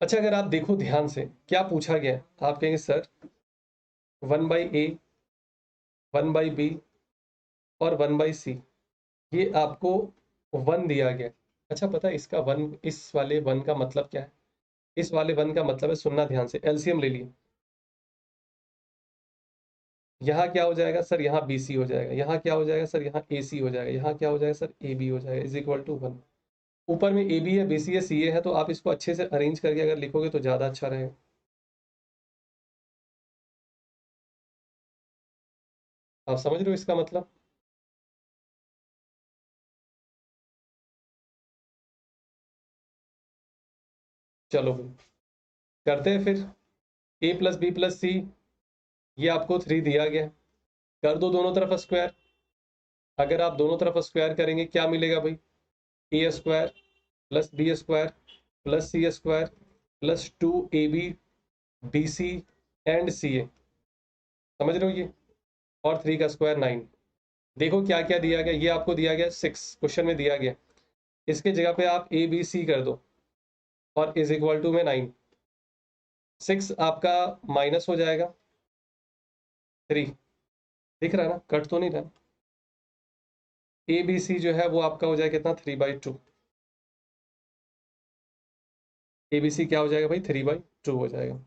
अच्छा, अगर आप देखो ध्यान से क्या पूछा गया है, आप कहेंगे सर 1/A, 1/B और 1/C, ये आपको 1 दिया गया है। अच्छा, पता है इसका 1, इस वाले 1 का मतलब क्या है? इस वाले 1 का मतलब है, सुनना ध्यान से, एलसीएम ले लिए, यहाँ क्या हो जाएगा सर, यहाँ BC हो जाएगा, यहाँ क्या हो जाएगा सर, यहाँ AC हो जाएगा, यहाँ क्या हो जाएगा सर, AB हो जाएगा, इज इक्वल टू 1। ऊपर में AB है, BC है, CA है, तो आप इसको अच्छे से अरेंज करके अगर लिखोगे तो ज़्यादा अच्छा रहेगा। आप समझ रहे हो इसका मतलब? चलो भाई करते हैं फिर। A+B+C, ये आपको 3 दिया गया है। कर दो दोनों तरफ स्क्वायर। अगर आप दोनों तरफ स्क्वायर करेंगे क्या मिलेगा भाई? A² plus B² plus C² plus 2AB BC and CA। समझ रहे हो ये? और 3 का स्क्वायर 9। देखो क्या क्या दिया गया, ये आपको दिया गया 6, क्वेश्चन में दिया गया, इसके जगह पे आप ABC कर दो और इज इक्वल टू में 9। 6 आपका माइनस हो जाएगा 3, दिख रहा है ना, कट तो नहीं रहा। ABC जो है वो आपका हो जाएगा कितना, 3/2। ABC क्या हो जाएगा भाई, 3/2 हो जाएगा।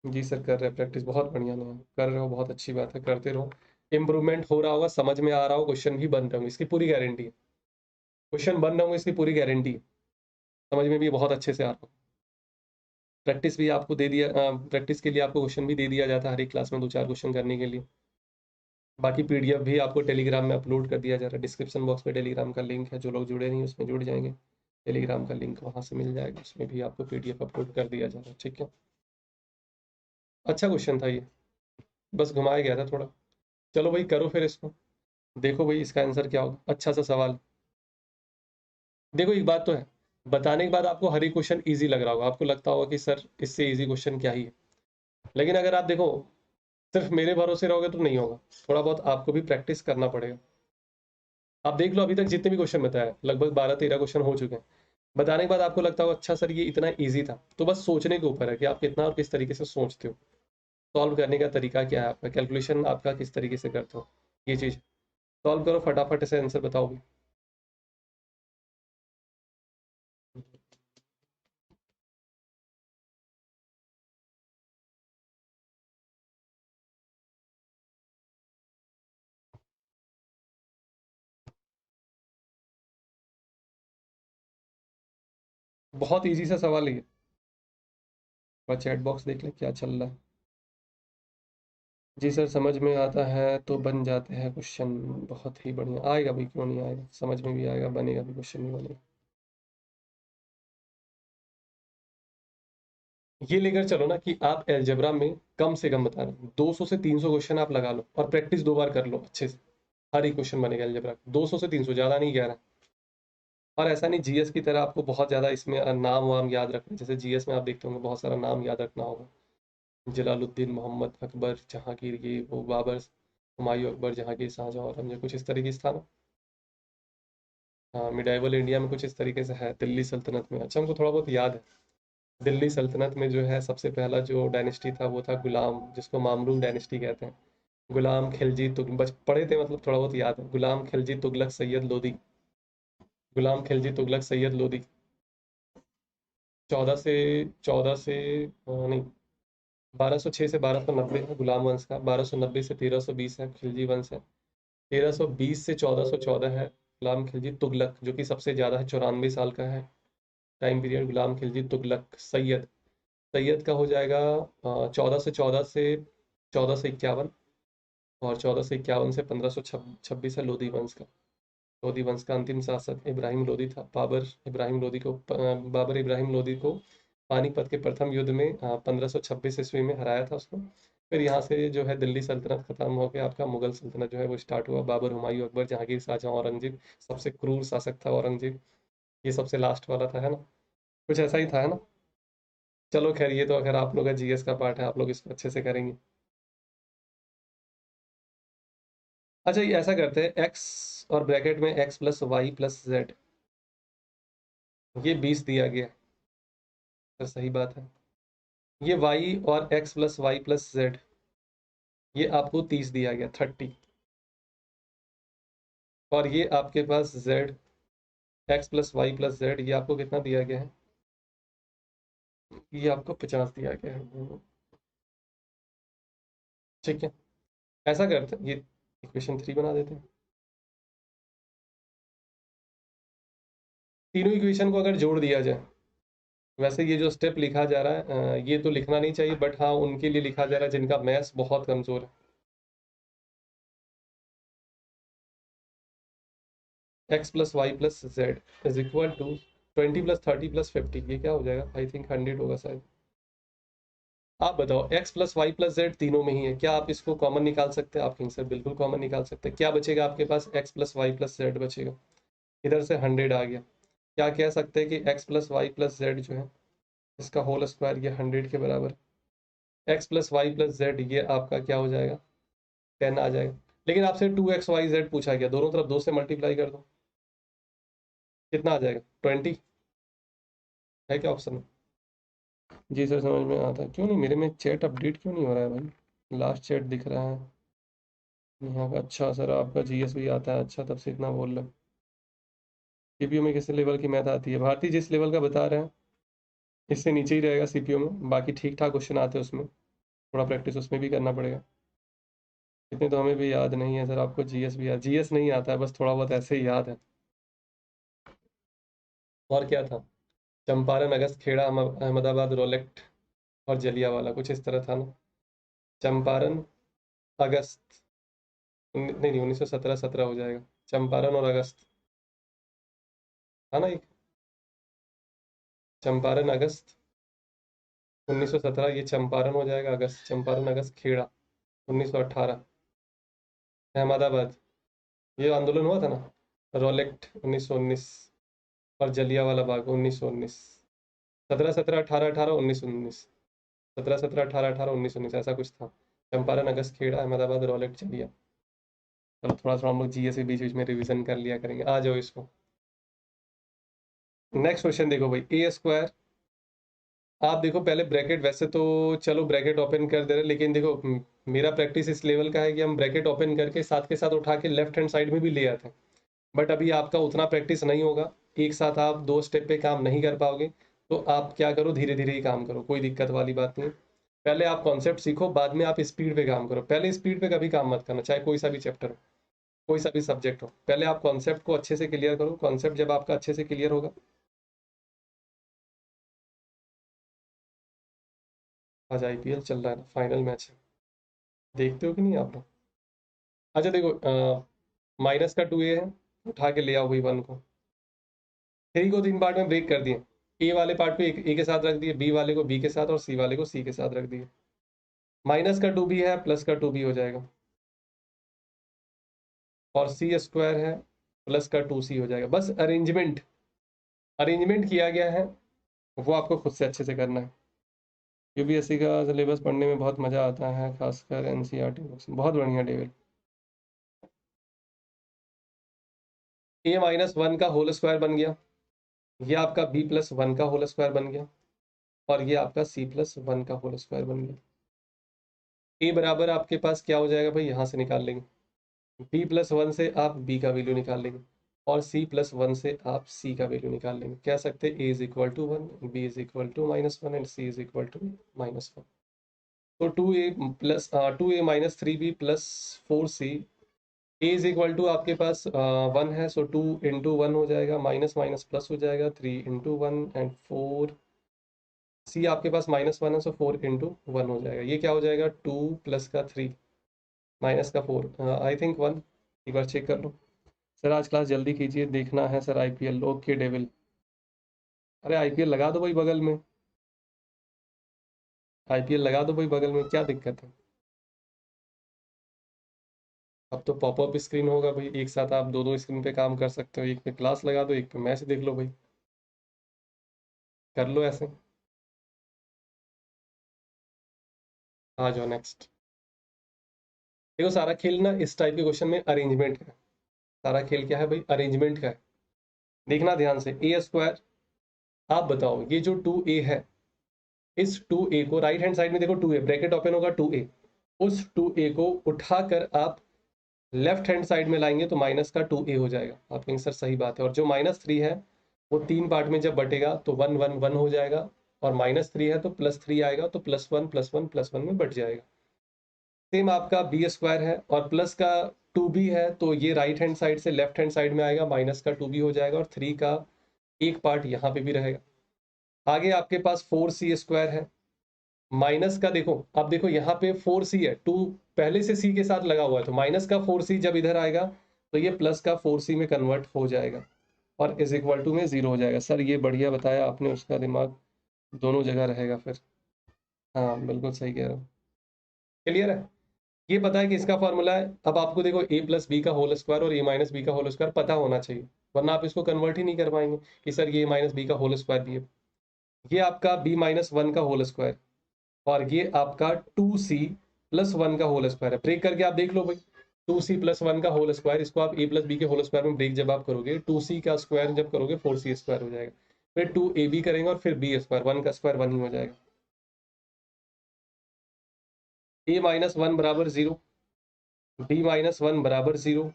जी सर कर रहे हैं प्रैक्टिस, बहुत बढ़िया नहीं कर रहे हो, बहुत अच्छी बात है, करते रहो। इम्प्रूवमेंट हो रहा होगा, समझ में आ रहा हो, क्वेश्चन भी बन रहे होंगे, इसकी पूरी गारंटी है। क्वेश्चन बन रहे होंगे, इसकी पूरी गारंटी है। समझ में भी बहुत अच्छे से आ रहा हो। प्रैक्टिस भी आपको दे दिया, प्रैक्टिस के लिए आपको क्वेश्चन भी दे दिया जाता है हर एक क्लास में, 2-4 क्वेश्चन करने के लिए। बाकी PDF भी आपको टेलीग्राम में अपलोड कर दिया जा रहा है, डिस्क्रिप्शन बॉक्स में टेलीग्राम का लिंक है, जो लोग जुड़े नहीं उसमें जुड़ जाएंगे, टेलीग्राम का लिंक वहाँ से मिल जाएगा, उसमें भी आपको PDF अपलोड कर दिया जा रहा है, ठीक है। अच्छा क्वेश्चन था ये, बस घुमाया गया था थोड़ा। चलो भाई करो फिर इसको, देखो भाई इसका आंसर क्या होगा, अच्छा सा सवाल। देखो एक बात तो है, बताने के बाद आपको हर एक क्वेश्चन ईजी लग रहा होगा, आपको लगता होगा कि सर इससे ईजी क्वेश्चन क्या ही है, लेकिन अगर आप देखो सिर्फ मेरे भरोसे रहोगे तो नहीं होगा, थोड़ा बहुत आपको भी प्रैक्टिस करना पड़ेगा। आप देख लो अभी तक जितने भी क्वेश्चन बताए, लगभग 12-13 क्वेश्चन हो चुके हैं, बताने के बाद आपको लगता होगा अच्छा सर ये इतना ईजी था, तो बस सोचने के ऊपर है कि आप कितना और किस तरीके से सोचते हो, सॉल्व करने का तरीका क्या है आपका, कैलकुलेशन आपका किस तरीके से करते हो, ये चीज़ सॉल्व करो, फटाफट से आंसर बताओ भी। बहुत ईजी सा सवाल है ये, और चैट बॉक्स देख ले क्या चल रहा है। जी सर समझ में आता है तो बन जाते हैं क्वेश्चन, बहुत ही बढ़िया, आएगा भाई क्यों नहीं आएगा, समझ में भी आएगा, बनेगा भी, क्वेश्चन नहीं बनेगा। ये लेकर चलो ना कि आप अलजेब्रा में कम से कम बता रहे हो 200 से 300 क्वेश्चन आप लगा लो और प्रैक्टिस 2 बार कर लो अच्छे से, हर एक क्वेश्चन बनेगा अलजेब्रा, 200 से 300, ज़्यादा नहीं कह रहा। और ऐसा नहीं जीएस की तरह आपको बहुत ज़्यादा इसमें नाम वाम याद रखना, जैसे जीएस में आप देखते होंगे बहुत सारा नाम याद रखना होगा, जलालुद्दीन मोहम्मद अकबर जहांगीर, ये वो बाबर, हुमायूं अकबर जहांगीर शाहजहां औरंगजेब, कुछ इस तरीके से था ना। हाँ, मिडाइवल इंडिया में कुछ इस तरीके से है, दिल्ली सल्तनत में, अच्छा हमको थोड़ा बहुत याद है। दिल्ली सल्तनत में जो है सबसे पहला जो डायनेस्टी था वो था गुलाम, जिसको मामलूक डायनेस्टी कहते हैं। गुलाम खिलजी तुगलक, बच पढ़े थे मतलब थोड़ा बहुत याद है। गुलाम खिलजी तुगलक सैयद लोदी, गुलाम खिलजी तुगलक सैयद लोदी। 14 से 14 से नहीं, 1206 से 1290 है गुलाम वंश का, 1290 से 1320 है खिलजी वंश है, 1320 से 1414 है गुलाम खिलजी तुगलक, जो कि सबसे ज्यादा है, 94 साल का है टाइम पीरियड गुलाम खिलजी तुगलक सैयद। सैयद का हो जाएगा 14 से 14 से और 14 से 51 से 1526 है लोधी वंश का। लोधी वंश का अंतिम शासक इब्राहिम लोधी था। बाबर इब्राहिम लोधी को पानीपत के प्रथम युद्ध में 1526 ईस्वी में हराया था उसको। फिर यहाँ से जो है दिल्ली सल्तनत खत्म होकर आपका मुगल सल्तनत जो है वो स्टार्ट हुआ। बाबर, हुमायूं, अकबर, जहांगीर, शाहजहां, औरंगजेब। सबसे क्रूर शासक था औरंगजेब, ये सबसे लास्ट वाला था, है ना? कुछ ऐसा ही था, है ना? चलो खैर, ये तो अगर आप लोग का जीएस का पार्ट है, आप लोग इसको अच्छे से करेंगे। अच्छा, ये ऐसा करते हैं, एक्स और ब्रैकेट में x plus y plus z, ये 20 दिया गया है, तो सही बात है। ये वाई और x plus y plus z, ये आपको 30 दिया गया, 30। और ये आपके पास z, x plus y plus z, ये आपको कितना दिया गया है? ये आपको 50 दिया गया है। ठीक है, ऐसा करते हैं, ये इक्वेशन 3 बना देते हैं। तीनों इक्वेशन को अगर जोड़ दिया जाए, वैसे ये जो स्टेप लिखा जा रहा है ये तो लिखना नहीं चाहिए, बट हाँ उनके लिए लिखा जा रहा है जिनका मैथ्स बहुत कमजोर है। X plus y plus z is equal to 20 + 30 + 50, ये क्या हो जाएगा? आई थिंक 100 होगा शायद। आप बताओ, x plus y plus z तीनों में ही है, क्या आप इसको कॉमन निकाल सकते हैं? आप कहीं से बिल्कुल कॉमन निकाल सकते हैं। क्या बचेगा आपके पास? X plus y plus z बचेगा। इधर से 100 आ गया। क्या कह सकते हैं कि x plus y plus z जो है, इसका होल स्क्वायर, ये 100 के बराबर। X plus y plus z, ये आपका क्या हो जाएगा? 10 आ जाएगा। लेकिन आपसे 2xyz पूछा गया, दोनों तरफ 2 से मल्टीप्लाई कर दो, कितना आ जाएगा? 20 है क्या ऑप्शन में? जी सर, समझ में आता है। क्यों नहीं, मेरे में चैट अपडेट क्यों नहीं हो रहा है भाई? लास्ट चैट दिख रहा है यहाँ का। अच्छा सर, आपका जीएस भी आता है, अच्छा, तब से इतना बोल रहे हैं। सीपीयू में किस लेवल की मैथ आती है? भारती जिस लेवल का बता रहे हैं, इससे नीचे ही रहेगा सीपीयू में। बाकी ठीक ठाक क्वेश्चन आते हैं उसमें, थोड़ा प्रैक्टिस उसमें भी करना पड़ेगा। इतने तो हमें भी याद नहीं है सर, आपको जीएस भी याद, जीएस नहीं आता है, बस थोड़ा बहुत ऐसे ही याद है। और क्या था? चंपारण, अगस्त, खेड़ा, अहमदाबाद, रोलेक्ट और जलियांवाला, कुछ इस तरह था ना? चंपारण, अगस्त, नहीं नहीं, 1917 17 हो जाएगा। चंपारण और अगस्त, था ना एक? चंपारण अगस्त 1917, ये चंपारण हो जाएगा। अगस्त, चंपारण अगस्त खेड़ा 1918। अहमदाबाद, ये आंदोलन हुआ था ना। रोलेक्ट 1919 और जलियांवाला बाग 1919। 17 17 18 18 19 19, 17 17 18 18 19 19, ऐसा कुछ था। चंपारण अगस्त खेड़ा अहमदाबाद रोलेक्ट जलिया। चलो थोड़ा थोड़ा हम लोग जीएस के बीच बीच में रिवीजन कर लिया करेंगे। आ जाओ इसको। नेक्स्ट क्वेश्चन देखो भाई, ए स्क्वायर। आप देखो पहले ब्रैकेट, वैसे तो चलो ब्रैकेट ओपन कर दे रहे, लेकिन देखो मेरा प्रैक्टिस इस लेवल का है कि हम ब्रैकेट ओपन करके साथ के साथ उठा के लेफ्ट हैंड साइड में भी ले आते हैं। बट अभी आपका उतना प्रैक्टिस नहीं होगा, एक साथ आप 2 स्टेप पे काम नहीं कर पाओगे। तो आप क्या करो, धीरे धीरे ही काम करो, कोई दिक्कत वाली बात नहीं है। पहले आप कॉन्सेप्ट सीखो, बाद में आप स्पीड पे काम करो। पहले स्पीड पे कभी काम मत करना, चाहे कोई सा भी चैप्टर हो, कोई सा भी सब्जेक्ट हो। पहले आप कॉन्सेप्ट को अच्छे से क्लियर करो। कॉन्सेप्ट जब आपका अच्छे से क्लियर होगा, आज आईपीएल चल रहा है ना, फाइनल मैच है, देखते हो कि नहीं आप लोग? अच्छा देखो, -2 है, उठा के ले आओ भाई 1 को। 3 को 3 पार्ट में ब्रेक कर दिए। ए वाले पार्ट पे ए के साथ रख दिए, बी वाले को बी के साथ और सी वाले को सी के साथ रख दिए। -2 भी है, +2 भी हो जाएगा। और सी स्क्वायर है, +2c हो जाएगा। बस अरेंजमेंट, अरेंजमेंट किया गया है, वो आपको खुद से अच्छे से करना है। यूपीएससी का सिलेबस पढ़ने में बहुत मजा आता है, खासकर एनसीईआरटी बुक्स, बहुत बढ़िया टेबल। A-1 का होल स्क्वायर बन गया, ये आपका B+1 का होल स्क्वायर बन गया। और ये आपका c प्लस वन का होल स्क्वायर बन गया। a बराबर आपके पास क्या हो जाएगा भाई, यहाँ से निकाल लेंगे, b प्लस वन से आप b का वैल्यू निकाल लेंगे और c प्लस वन से आप c का वैल्यू निकाल लेंगे। कह सकते हैं a is equal to one, b is equal to minus one and c is equal to minus one. तो 2a+3b+4c, a is equal to आपके पास वन है, सो 2 × 1 हो जाएगा, माइनस माइनस प्लस हो जाएगा, 3 × 1 एंड 4। c आपके पास -1 है, सो 4 × 1 हो जाएगा। ये क्या हो जाएगा, 2 प्लस का 3 माइनस का 4, आई थिंक 1। एक बार चेक कर लो सर, आज क्लास जल्दी कीजिए, देखना है सर आईपीएल। ओके डेविल, अरे आईपीएल लगा दो भाई बगल में, आईपीएल लगा दो भाई बगल में, क्या दिक्कत है। अब तो पॉपअप स्क्रीन होगा भाई, एक साथ आप दो दो स्क्रीन पे काम कर सकते हो, एक पे क्लास लगा दो, एक पे मैच देख लो भाई, कर लो ऐसे। आ जाओ नेक्स्ट। देखो सारा खेल ना इस टाइप के क्वेश्चन में अरेंजमेंट का है। सारा खेल क्या है भाई, अरेंजमेंट का है। देखना ध्यान से, ए स्क्वायर, आप बताओ ये जो 2a है, इस 2a को राइट हैंड साइड में देखो, 2a ब्रैकेट ओपन होगा, 2a, उस 2a को उठाकर आप लेफ्ट हैंड साइड में लाएंगे तो माइनस का 2a हो जाएगा। आप कहेंगे सर सही बात है, और जो -3 है वो 3 पार्ट में जब बटेगा तो 1 1 1 हो जाएगा, और -3 है तो +3 आएगा, तो +1 +1 +1 में बट जाएगा। सेम आपका बी स्क्वायर है और प्लस का 2b है, तो ये राइट हैंड साइड से लेफ्ट हैंड साइड में आएगा, माइनस का 2b हो जाएगा, और 3 का एक पार्ट यहाँ पे भी रहेगा। आगे आपके पास 4c² है, माइनस का देखो, अब देखो यहाँ पे 4c है, 2 पहले से c के साथ लगा हुआ है, तो माइनस का 4c जब इधर आएगा तो ये प्लस का 4c में कन्वर्ट हो जाएगा और इज इक्वल टू में 0 हो जाएगा। सर ये बढ़िया बताया आपने, उसका दिमाग दोनों जगह रहेगा फिर। हाँ बिल्कुल सही कह रहे हो, क्लियर है। ये पता है कि इसका फॉर्मूला है। अब आपको देखो a+b का होल स्क्वायर और a-b का होल स्क्वायर पता होना चाहिए, वरना आप इसको कन्वर्ट ही नहीं कर पाएंगे कि सर ये a-b का होल स्क्वायर भी है। ये आपका b-1 का होल स्क्वायर और ये आपका 2c+1 का होल स्क्वायर है। ब्रेक करके आप देख लो भाई, 2c+1 का होल स्क्वायर, इसको आप a+b के होल स्क्वायर में ब्रेक जब आप करोगे, 2c का स्क्वायर जब करोगे 4c² हो जाएगा, फिर 2ab करेंगे और फिर b स्क्वायर, 1 का स्क्वायर 1 ही हो जाएगा। a-1 बराबर 0, b-1 बराबर 0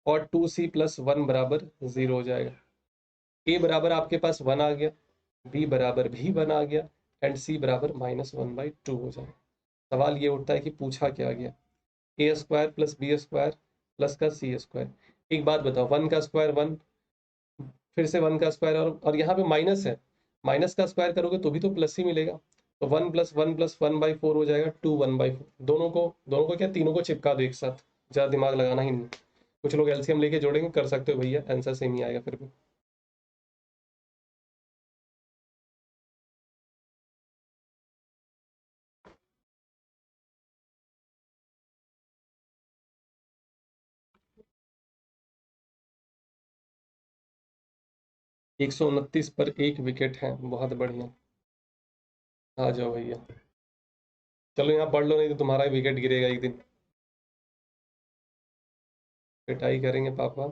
और 2c+1 बराबर 0 हो जाएगा। a बराबर आपके पास 1 आ गया, b बराबर भी 1 आ गया एंड c बराबर -1/2 हो जाएगा। सवाल ये उठता है कि पूछा क्या गया, a² + b² प्लस का c²। एक बात बताओ, 1 का स्क्वायर 1, फिर से 1 का स्क्वायर, और यहाँ पे माइनस है, माइनस का स्क्वायर करोगे तो भी तो प्लस ही मिलेगा, तो 1 + 1 + 1/4 हो जाएगा, 2 1/4। दोनों को क्या, तीनों को चिपका दो एक साथ, ज़्यादा दिमाग लगाना ही नहीं। कुछ लोग एलसीएम लेके जोड़ेंगे, कर सकते हो भैया, आंसर सेम ही आएगा फिर भी। एक 129 पर 1 विकेट है, बहुत बढ़िया। आ जाओ भैया, चलो यहाँ पढ़ लो, नहीं तो तुम्हारा विकेट गिरेगा एक दिन, पिटाई करेंगे पापा।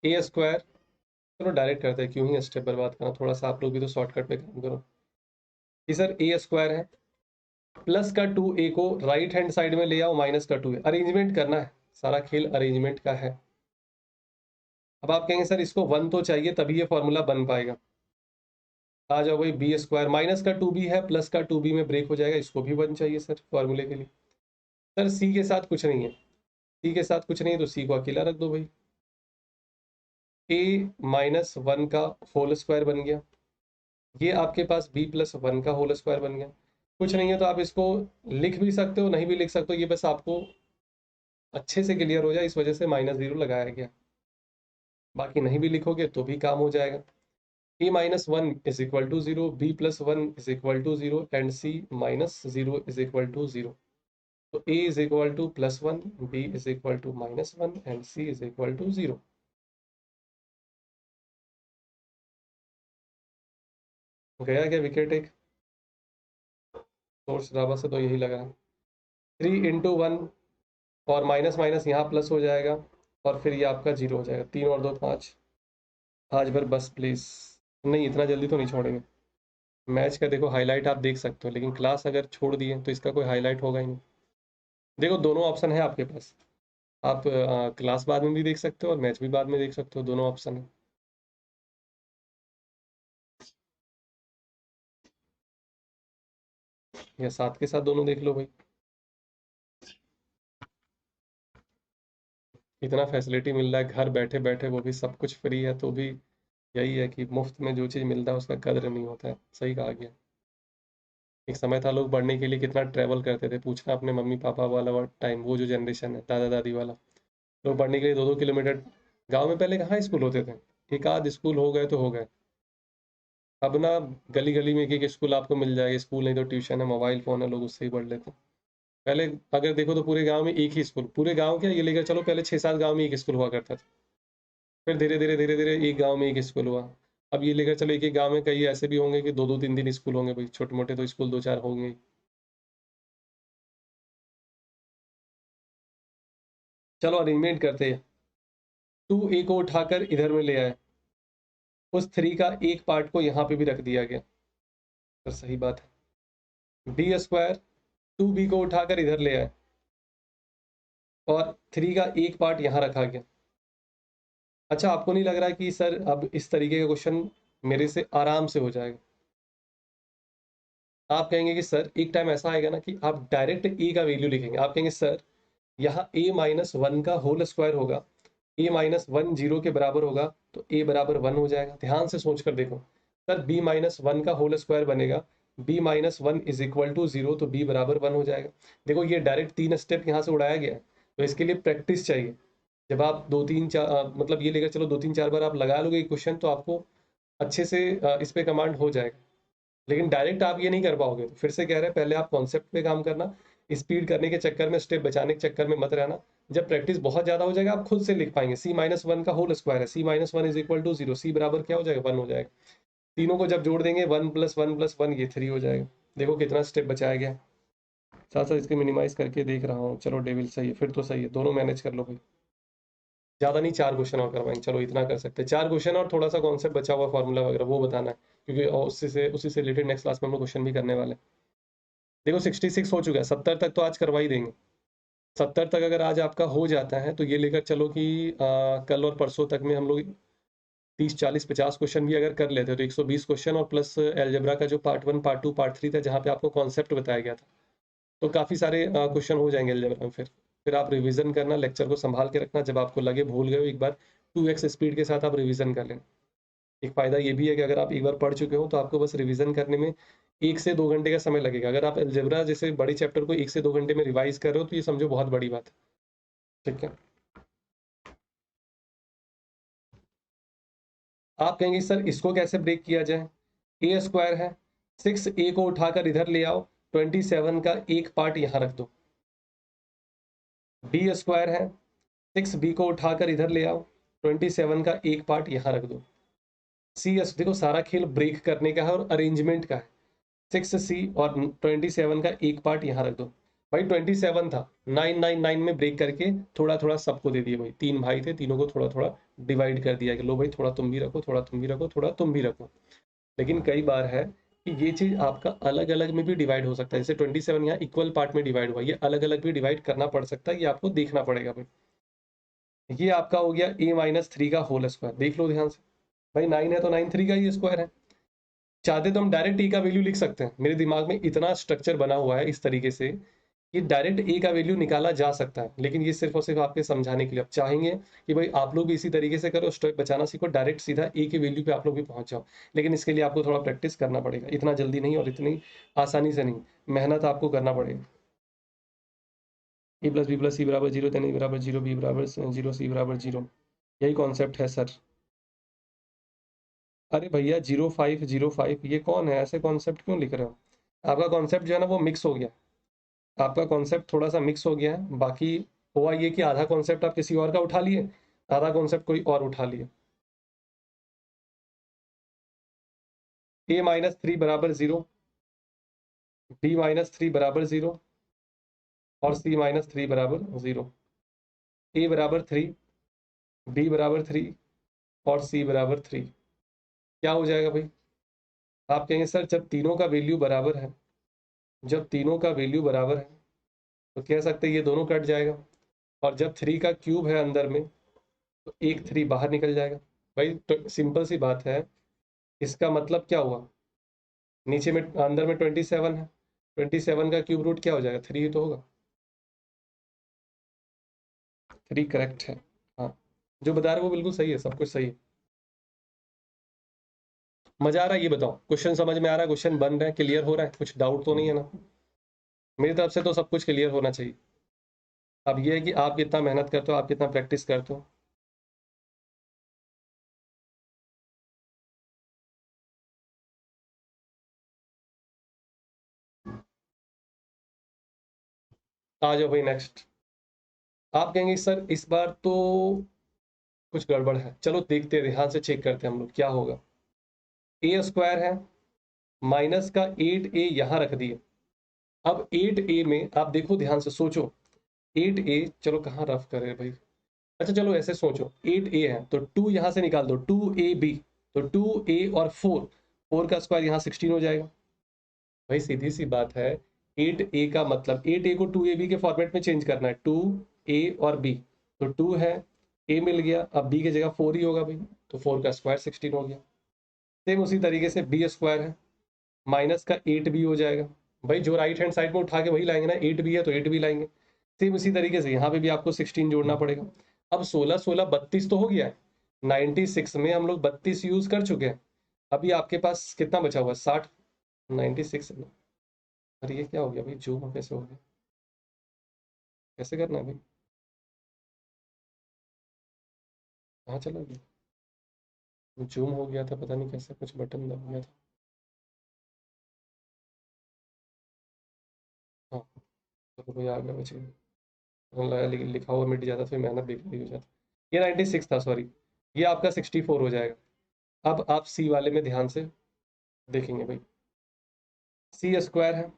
a², चलो डायरेक्ट करते हैं, क्यों ही स्टेप बर्बाद करना, थोड़ा सा आप लोग भी तो शॉर्टकट पे काम करो। कि सर a² है, प्लस का 2a को राइट हैंड साइड में ले आओ, माइनस का 2a, अरेंजमेंट करना है, सारा खेल अरेंजमेंट का है। अब आप कहेंगे सर इसको 1 तो चाहिए तभी ये फॉर्मूला बन पाएगा। आ जाओ भाई, b² माइनस का 2b है, प्लस का 2b में ब्रेक हो जाएगा, इसको भी 1 चाहिए सर फॉर्मूले के लिए। सर c के साथ कुछ नहीं है, c के साथ कुछ नहीं है, तो c को अकेला रख दो भाई। a-1 का होल स्क्वायर बन गया, ये आपके पास b+1 का होल स्क्वायर बन गया। कुछ नहीं है तो आप इसको लिख भी सकते हो, नहीं भी लिख सकते हो, ये बस आपको अच्छे से क्लियर हो जाए इस वजह से -0 लगाया गया, बाकी नहीं भी लिखोगे तो भी काम हो जाएगा। a-1 = 0, b+1 = 0 and c-0 = 0। तो a = +1, b = -1 एंड c = 0। गया क्या विकेट एक, सोर्स ड्रामा से तो यही लगा है। 3 × 1 और माइनस माइनस यहाँ प्लस हो जाएगा, और फिर ये आपका 0 हो जाएगा। 3 और 2 5, आज भर बस प्लीज, नहीं इतना जल्दी तो नहीं छोड़ेंगे। मैच का देखो हाईलाइट आप देख सकते हो, लेकिन क्लास अगर छोड़ दिए तो इसका कोई हाईलाइट होगा ही नहीं। देखो दोनों ऑप्शन है आपके पास, आप क्लास बाद में भी देख सकते हो और मैच भी बाद में देख सकते हो, दोनों ऑप्शन है। या साथ के साथ दोनों देख लो भाई। इतना फैसिलिटी मिल रहा है घर बैठे बैठे, वो भी सब कुछ फ्री है, तो भी यही है कि मुफ्त में जो चीज़ मिलता है उसका कद्र नहीं होता है। सही कहा गया। एक समय था लोग पढ़ने के लिए कितना ट्रैवल करते थे, पूछना अपने मम्मी पापा वाला टाइम, वो जो जनरेशन है दादा दादी वाला, लोग पढ़ने के लिए 2-2 किलोमीटर। गांव में पहले कहाँ स्कूल होते थे, एक आध स्कूल हो गए तो हो गए। अब ना गली गली में एक एक स्कूल आपको मिल जाएगा, स्कूल नहीं तो ट्यूशन है, मोबाइल फोन है, लोग उससे ही पढ़ लेते हैं। पहले अगर देखो तो पूरे गांव में एक ही स्कूल, पूरे गांव क्या ये लेकर चलो, पहले 6-7 गांव में एक स्कूल हुआ करता था। फिर धीरे धीरे एक गांव में एक स्कूल हुआ। अब ये लेकर चलो एक एक गांव में कई ऐसे भी होंगे कि 2-2 3-3 स्कूल होंगे भाई, छोटे मोटे तो स्कूल 2-4 होंगे ही। चलो अरेंजमेंट करते हैं। 2 a को उठाकर इधर में ले आए, उस 3 का एक पार्ट को यहाँ पे भी रख दिया गया, तो सही बात है। b² 2b को उठाकर इधर ले आए और 3 का एक पार्ट यहाँ रखा गया। अच्छा, आपको नहीं लग रहा है कि सर अब इस तरीके का क्वेश्चन मेरे से आराम से हो जाएगा? आप कहेंगे कि सर एक टाइम ऐसा आएगा ना कि आप डायरेक्ट ए का वैल्यू लिखेंगे, आप कहेंगे सर यहाँ a-1 का होल स्क्वायर होगा, a-1 जीरो के बराबर होगा, तो a बराबर 1 हो जाएगा। ध्यान से सोच कर देखो, सर b-1 का होल स्क्वायर बनेगा, b-1 इज इक्वल टू 0, तो b बराबर 1 हो जाएगा। देखो ये डायरेक्ट 3 स्टेप यहाँ से उड़ाया गया है, तो इसके लिए प्रैक्टिस चाहिए। जब आप 2-3-4 मतलब ये लेकर चलो 2-3-4 बार आप लगा लोगे क्वेश्चन, तो आपको अच्छे से इस पे कमांड हो जाएगा। लेकिन डायरेक्ट आप ये नहीं कर पाओगे, तो फिर से कह रहे हैं पहले आप कॉन्सेप्ट पे काम करना, स्पीड करने के चक्कर में, स्टेप बचाने के चक्कर में मत रहना। जब प्रैक्टिस बहुत ज्यादा हो जाएगा आप खुद से लिख पाएंगे। c-1 का होल स्क्वायर है, c-1 is equal to 0, c बराबर क्या हो जाएगा, 1 हो जाएगा। तीनों को जब जोड़ देंगे 1+1+1 ये 3 हो जाएगा। देखो कितना स्टेप बचाया गया। साथ साथ इसके मिनिमाइज करके देख रहा हूँ, चलो डेविल सही है, फिर तो सही है, दोनों मैनेज कर लो भाई। ज्यादा नहीं, 4 क्वेश्चन और करवाएंगे, चलो इतना कर सकते हैं, 4 क्वेश्चन और थोड़ा सा कॉन्सेप्ट बचा हुआ फॉर्मूला वगैरह वो बताना है, क्योंकि उसी से रिलेटेड नेक्स्ट क्लास में हम लोग क्वेश्चन भी करने वाले हैं। देखो 66 हो चुका है, 70 तक तो आज करवा ही देंगे। 70 तक अगर आज आपका हो जाता है तो ये लेकर चलो कि कल और परसों तक में हम लोग 30-40-50 क्वेश्चन भी अगर कर लेते हैं तो 120 क्वेश्चन, और प्लस एलजेब्रा का जो पार्ट 1 पार्ट 2 पार्ट 3 था जहाँ पे आपको कॉन्सेप्ट बताया गया था, तो काफ़ी सारे क्वेश्चन हो जाएंगे एलजेब्रा में। फिर आप रिवीजन करना, लेक्चर को संभाल के रखना, जब आपको लगे भूल गए हो एक बार 2x स्पीड के साथ आप रिवीजन कर लेना। एक फायदा ये भी है कि अगर आप एक बार पढ़ चुके हो तो आपको बस रिवीजन करने में 1 से 2 घंटे का समय लगेगा। अगर आप अलजेब्रा जैसे बड़ी चैप्टर को 1 से 2 घंटे में रिवाइज कर रहे हो तो ये समझो बहुत बड़ी बात है। ठीक है। आप कहेंगे सर इसको कैसे ब्रेक किया जाए? a² है, 6a को उठाकर इधर ले आओ, 27 का एक पार्ट यहाँ रख दो। b² है, 6b को उठाकर इधर ले आओ, 27 का एक पार्ट यहाँ रख दो। cs देखो सारा खेल ब्रेक करने का है और अरेंजमेंट का है। 6c और 27 का एक पार्ट यहाँ रख दो। भाई 27 था, 999 में ब्रेक करके थोड़ा थोड़ा सबको दे दिए भाई, 3 भाई थे, तीनों को थोड़ा थोड़ा डिवाइड कर दिया कि लो भाई थोड़ा तुम भी रखो, थोड़ा तुम भी रखो, थोड़ा तुम भी रखो। लेकिन कई बार है कि ये चीज आपका अलग अलग में भी डिवाइड हो सकता है, जैसे 27 यहाँ इक्वल पार्ट में डिवाइड हुआ, ये अलग अलग भी डिवाइड करना पड़ सकता है, ये आपको देखना पड़ेगा भाई। ये आपका हो गया a-3 का होल स्क्वायर, देख लो ध्यान से। भाई 9 है तो 9 3 का ही स्क्वायर है। चाहते तो हम डायरेक्ट ए का वैल्यू लिख सकते हैं, मेरे दिमाग में इतना स्ट्रक्चर बना हुआ है इस तरीके से कि डायरेक्ट ए का वैल्यू निकाला जा सकता है, लेकिन ये सिर्फ और सिर्फ आपके समझाने के लिए। आप चाहेंगे कि भाई आप लोग भी इसी तरीके से करो, स्टेप बचाना सीखो, डायरेक्ट सीधा ए की वैल्यू पे आप लोग भी पहुंच जाओ। लेकिन इसके लिए आपको थोड़ा प्रैक्टिस करना पड़ेगा, इतना जल्दी नहीं और इतनी आसानी से नहीं, मेहनत आपको करना पड़ेगा। a+b+c=0, then a=0, b=0, c=0, यही कॉन्सेप्ट है सर। अरे भैया 0505 ये कौन है, ऐसे कॉन्सेप्ट क्यों लिख रहे हो? आपका कॉन्सेप्ट जो है ना वो मिक्स हो गया, आपका कॉन्सेप्ट थोड़ा सा मिक्स हो गया है। बाकी हुआ ये कि आधा कॉन्सेप्ट आप किसी और का उठा लिए, आधा कॉन्सेप्ट कोई और उठा लिए। a-3 बराबर 0, b-3 बराबर 0 और c-3 बराबर 0। a बराबर 3, b बराबर 3 और c बराबर 3। क्या हो जाएगा भाई? आप कहेंगे सर जब तीनों का वैल्यू बराबर है, जब तीनों का वैल्यू बराबर है तो कह सकते हैं ये दोनों कट जाएगा, और जब 3 का क्यूब है अंदर में तो एक 3 बाहर निकल जाएगा। भाई तो सिंपल सी बात है, इसका मतलब क्या हुआ, नीचे में अंदर में 27 है, 27 का क्यूब रूट क्या हो जाएगा, 3 ही तो होगा। 3 करेक्ट है। हाँ, जो बता रहे हो वो बिल्कुल सही है, सब कुछ सही है। मजा आ रहा है, ये बताओ क्वेश्चन समझ में आ रहा है, क्वेश्चन बन रहा है, क्लियर हो रहा है, कुछ डाउट तो नहीं है ना? मेरी तरफ से तो सब कुछ क्लियर होना चाहिए। अब ये है कि आप कितना मेहनत करते हो, आप कितना प्रैक्टिस करते हो। आ जाओ भाई नेक्स्ट। आप कहेंगे सर इस बार तो कुछ गड़बड़ है, चलो देखते हैं, ध्यान से चेक करते हैं हम लोग क्या होगा। ए स्क्वायर है, माइनस का 8a यहाँ रख दिए। अब 8a में आप देखो, ध्यान से सोचो। 8a, चलो कहाँ रफ करे भाई, अच्छा चलो ऐसे सोचो, 8a है तो 2 यहाँ से निकाल दो, 2ab, तो 2a और 4, 4 का स्क्वायर यहाँ 16 हो जाएगा। भाई सीधी सी बात है, 8a का मतलब 8a को 2ab के फॉर्मेट में चेंज करना है, 2a और b, तो 2 है, a मिल गया, अब b की जगह 4 ही होगा भाई, तो 4 का स्क्वायर 16 हो गया। सेम उसी तरीके से b स्क्वायर है, माइनस का 8b हो जाएगा। भाई जो राइट हैंड साइड में उठा के वही लाएंगे ना, 8b है तो 8b लाएंगे। सेम उसी तरीके से यहाँ पे भी आपको 16 जोड़ना पड़ेगा। अब 16 16 32 तो हो गया है, 96 में हम लोग 32 यूज कर चुके हैं। अभी आपके पास कितना बचा हुआ है, 60, 96। अरे ये क्या हो गया भाई, जूम कैसे हो गया, कैसे करना है भाई, कहाँ चला गया, जूम हो गया था, पता नहीं कैसे कुछ बटन दब गया था। हाँ, तो भाई आ गया बचे, लिखा हुआ मिट जाता, फिर मेहनत बेकार हो जाता। ये 96 था, सॉरी, ये आपका 64 हो जाएगा। अब आप सी वाले में ध्यान से देखेंगे भाई, सी स्क्वायर है,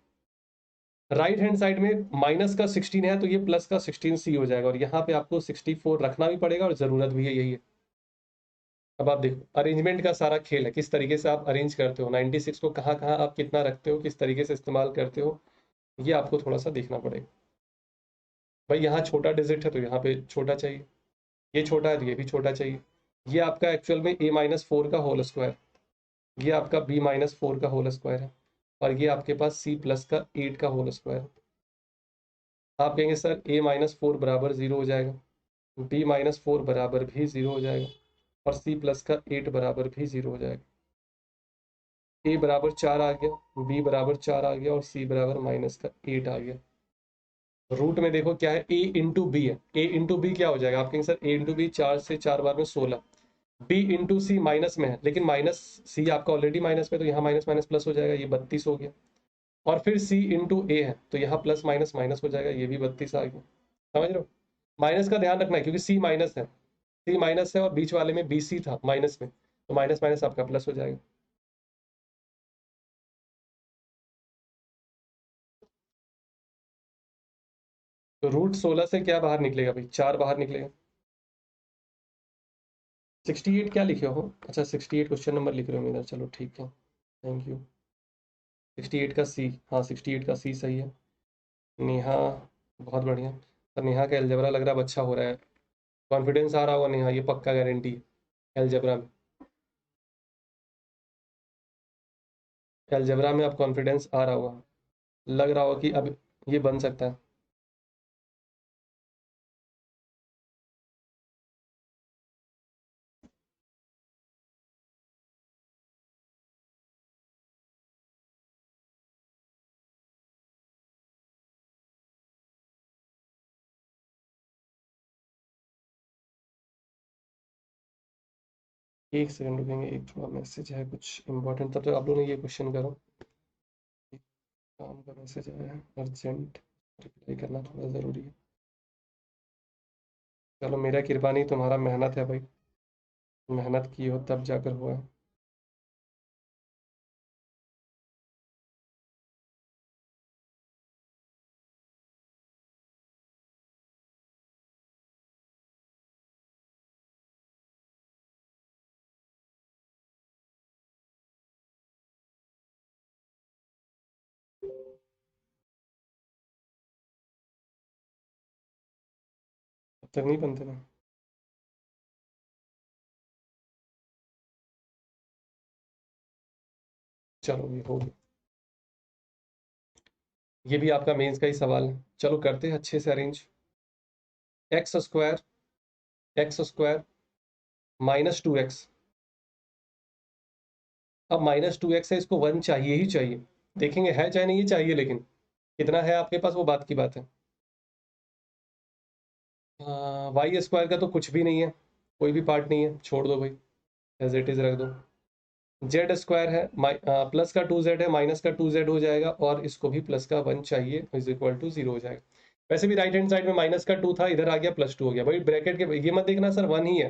राइट हैंड साइड में माइनस का 16 है तो ये प्लस का 16 सी हो जाएगा, और यहाँ पे आपको 64 रखना भी पड़ेगा, और जरूरत भी है, यही है। अब आप देखो, अरेंजमेंट का सारा खेल है, किस तरीके से आप अरेंज करते हो 96 को, कहाँ कहाँ आप कितना रखते हो, किस तरीके से इस्तेमाल करते हो, ये आपको थोड़ा सा देखना पड़ेगा। भाई यहाँ छोटा डिजिट है तो यहाँ पे छोटा चाहिए, ये छोटा है तो ये भी छोटा चाहिए। ये आपका एक्चुअल में a-4 का होल स्क्वायर, ये आपका b-4 का होल स्क्वायर है, और ये आपके पास c+ का 8 का होल स्क्वायर है। आप कहेंगे सर a-4 बराबर 0 हो जाएगा, b-4 बराबर भी 0 हो जाएगा, और c+ का 8 बराबर भी 0 हो जाएगा। a बराबर 4 आ गया, b बराबर 4 आ गया, और c बराबर -8 आ गया। रूट में देखो क्या है, a इंटू बी है, a इंटू बी क्या हो जाएगा, आप कहेंगे सर a इंटू बी, 4 से 4 बार में 16, b इंटू सी माइनस में है, लेकिन माइनस सी आपका ऑलरेडी माइनस में, तो यहाँ माइनस माइनस प्लस हो जाएगा, ये 32 हो गया। और फिर c इंटू ए है तो यहाँ प्लस माइनस माइनस हो जाएगा, ये भी 32 आ गया। समझ रहे हो, माइनस का ध्यान रखना है क्योंकि c माइनस है, c माइनस है, और बीच वाले में bc था माइनस में, तो माइनस माइनस आपका प्लस हो जाएगा। तो रूट 16 से क्या बाहर निकलेगा भाई, 4 बाहर निकलेगा। 68 क्या लिखे हो, अच्छा 68 क्वेश्चन नंबर लिख रहे हो इधर, चलो ठीक है, थैंक यू। 68 का सी, हाँ 68 का सी सही है। नेहा, बहुत बढ़िया। पर नेहा का अलजेब्रा लग रहा है अब अच्छा हो रहा है, कॉन्फिडेंस आ रहा होगा नेहा, ये पक्का गारंटी है अलजेब्रा में, अलजेब्रा में अब कॉन्फिडेंस आ रहा होगा, लग रहा होगा कि अब ये बन सकता है। एक सेकंड रुकेंगे, एक थोड़ा मैसेज है कुछ इंपॉर्टेंट, तब तक आप लोग ने ये क्वेश्चन करो। एक काम का मैसेज आया है अर्जेंट, रिप्लाई करना थोड़ा ज़रूरी है। चलो मेरा कृपा नहीं, तुम्हारा मेहनत है भाई, मेहनत की हो तब जाकर हुआ है। तक नहीं बनते ना। चलो ये हो गया, ये भी आपका मेंस का ही सवाल है। चलो करते हैं अच्छे से अरेंज। X square -2x। अब -2x है, इसको 1 चाहिए ही चाहिए। देखेंगे है चाहे नहीं, ये चाहिए, लेकिन कितना है आपके पास वो बात की बात है। वाई स्क्वायर का तो कुछ भी नहीं है, कोई भी पार्ट नहीं है, छोड़ दो भाई, एज इट इज रख दो। जेड स्क्वायर है, प्लस का 2z है, माइनस का 2z हो जाएगा, और इसको भी प्लस का 1 चाहिए, इज इक्वल टू 0 हो जाएगा। वैसे भी राइट हैंड साइड में माइनस का 2 था, इधर आ गया +2 हो गया भाई। ब्रैकेट के ये मत देखना सर 1 ही है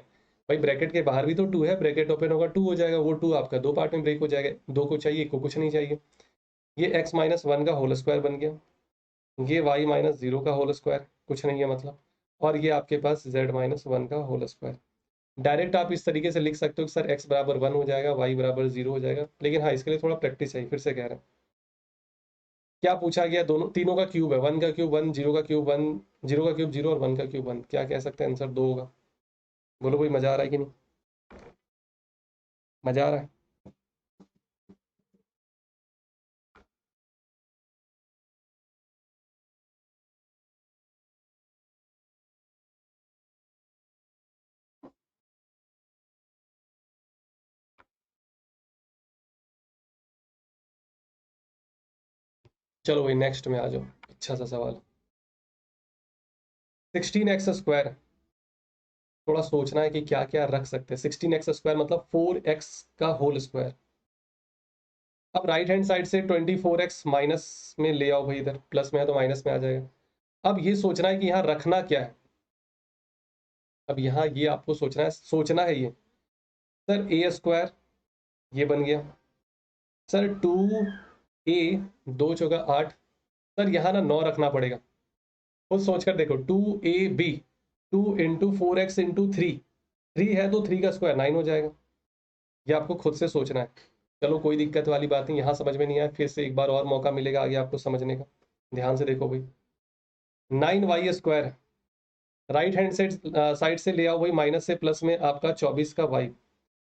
भाई, ब्रैकेट के बाहर भी तो 2 है, ब्रैकेट ओपन होगा 2 हो जाएगा, वो 2 आपका दो पार्ट में ब्रेक हो जाएगा, दो को चाहिए, एक को कुछ नहीं चाहिए। ये x-1 का होल स्क्वायर बन गया, ये y-0 का होल स्क्वायर, कुछ नहीं है मतलब, और ये आपके पास z-1 का होल स्क्वायर। डायरेक्ट आप इस तरीके से लिख सकते हो कि सर x बराबर 1 हो जाएगा, y बराबर 0 हो जाएगा, लेकिन हाँ इसके लिए थोड़ा प्रैक्टिस चाहिए, फिर से कह रहे हैं। क्या पूछा गया, दोनों तीनों का क्यूब है, 1 का क्यूब 1, 0 का क्यूब 1, 0 का क्यूब 0 और 1 का क्यूब 1, क्या कह सकते हैं, आंसर 2 होगा। बोलो कोई, मजा आ रहा है कि नहीं, मजा आ रहा है। चलो भाई नेक्स्ट में आ जाओ, अच्छा सा सवाल। 16x स्क्वायर, थोड़ा सोचना है कि क्या क्या रख सकते हैं। 16x स्क्वायर मतलब 4x का होल स्क्वायर। अब राइट हैंड साइड से 24x माइनस में ले आओ भाई, इधर प्लस में है तो माइनस में आ जाएगा। अब ये सोचना है कि यहाँ रखना क्या है। अब यहाँ ये आपको सोचना है ये, सर a स्क्वायर, ये बन गया, सर 2a, 2 × 4 = 8, सर यहाँ ना 9 रखना पड़ेगा। खुद सोच कर देखो, 2ab, 2 × 4x × 3, 3 है तो 3 का स्क्वायर 9 हो जाएगा। ये आपको खुद से सोचना है। चलो कोई दिक्कत वाली बात नहीं, यहाँ समझ में नहीं आया, फिर से एक बार और मौका मिलेगा आगे आपको समझने का। ध्यान से देखो भाई, 9y square, right hand side से ले आओ भाई, माइनस से प्लस में आपका 24 का y,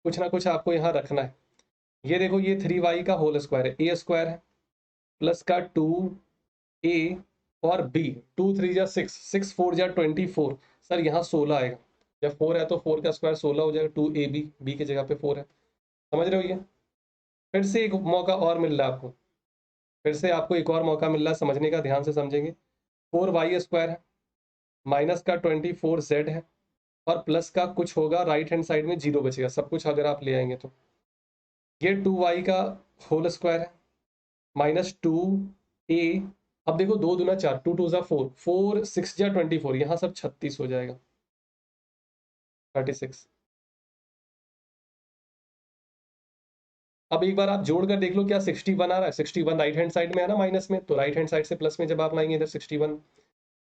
कुछ ना कुछ आपको यहाँ रखना है। ये देखो, ये 3y का होल स्क्वायर है, a स्क्वायर है, प्लस का 2a और b, 2 × 3 = 6, 6 × 4 = 24, सर यहाँ 16 आएगा। जब 4 है तो 4 का स्क्वायर 16 हो जाएगा, 2ab, b की जगह पे 4 है। समझ रहे हो ये। फिर से एक मौका और मिल रहा है आपको, फिर से आपको एक और मौका मिल रहा है समझने का, ध्यान से समझेंगे। 4y स्क्वायर है, माइनस का 24z है, और प्लस का कुछ होगा, राइट हैंड साइड में 0 बचेगा, सब कुछ अगर आप ले आएंगे तो। ये 2y का होल स्क्वायर है, -2a, अब देखो 2 दूना 4, 2 2 4, 4 6 × 24, यहाँ सब 36 हो जाएगा, 36। अब एक बार आप जोड़ कर देख लो, क्या 61 आ रहा है। 61 राइट हैंड साइड में है ना, माइनस में, तो राइट हैंड साइड से प्लस में जब आप लाएंगे इधर 61,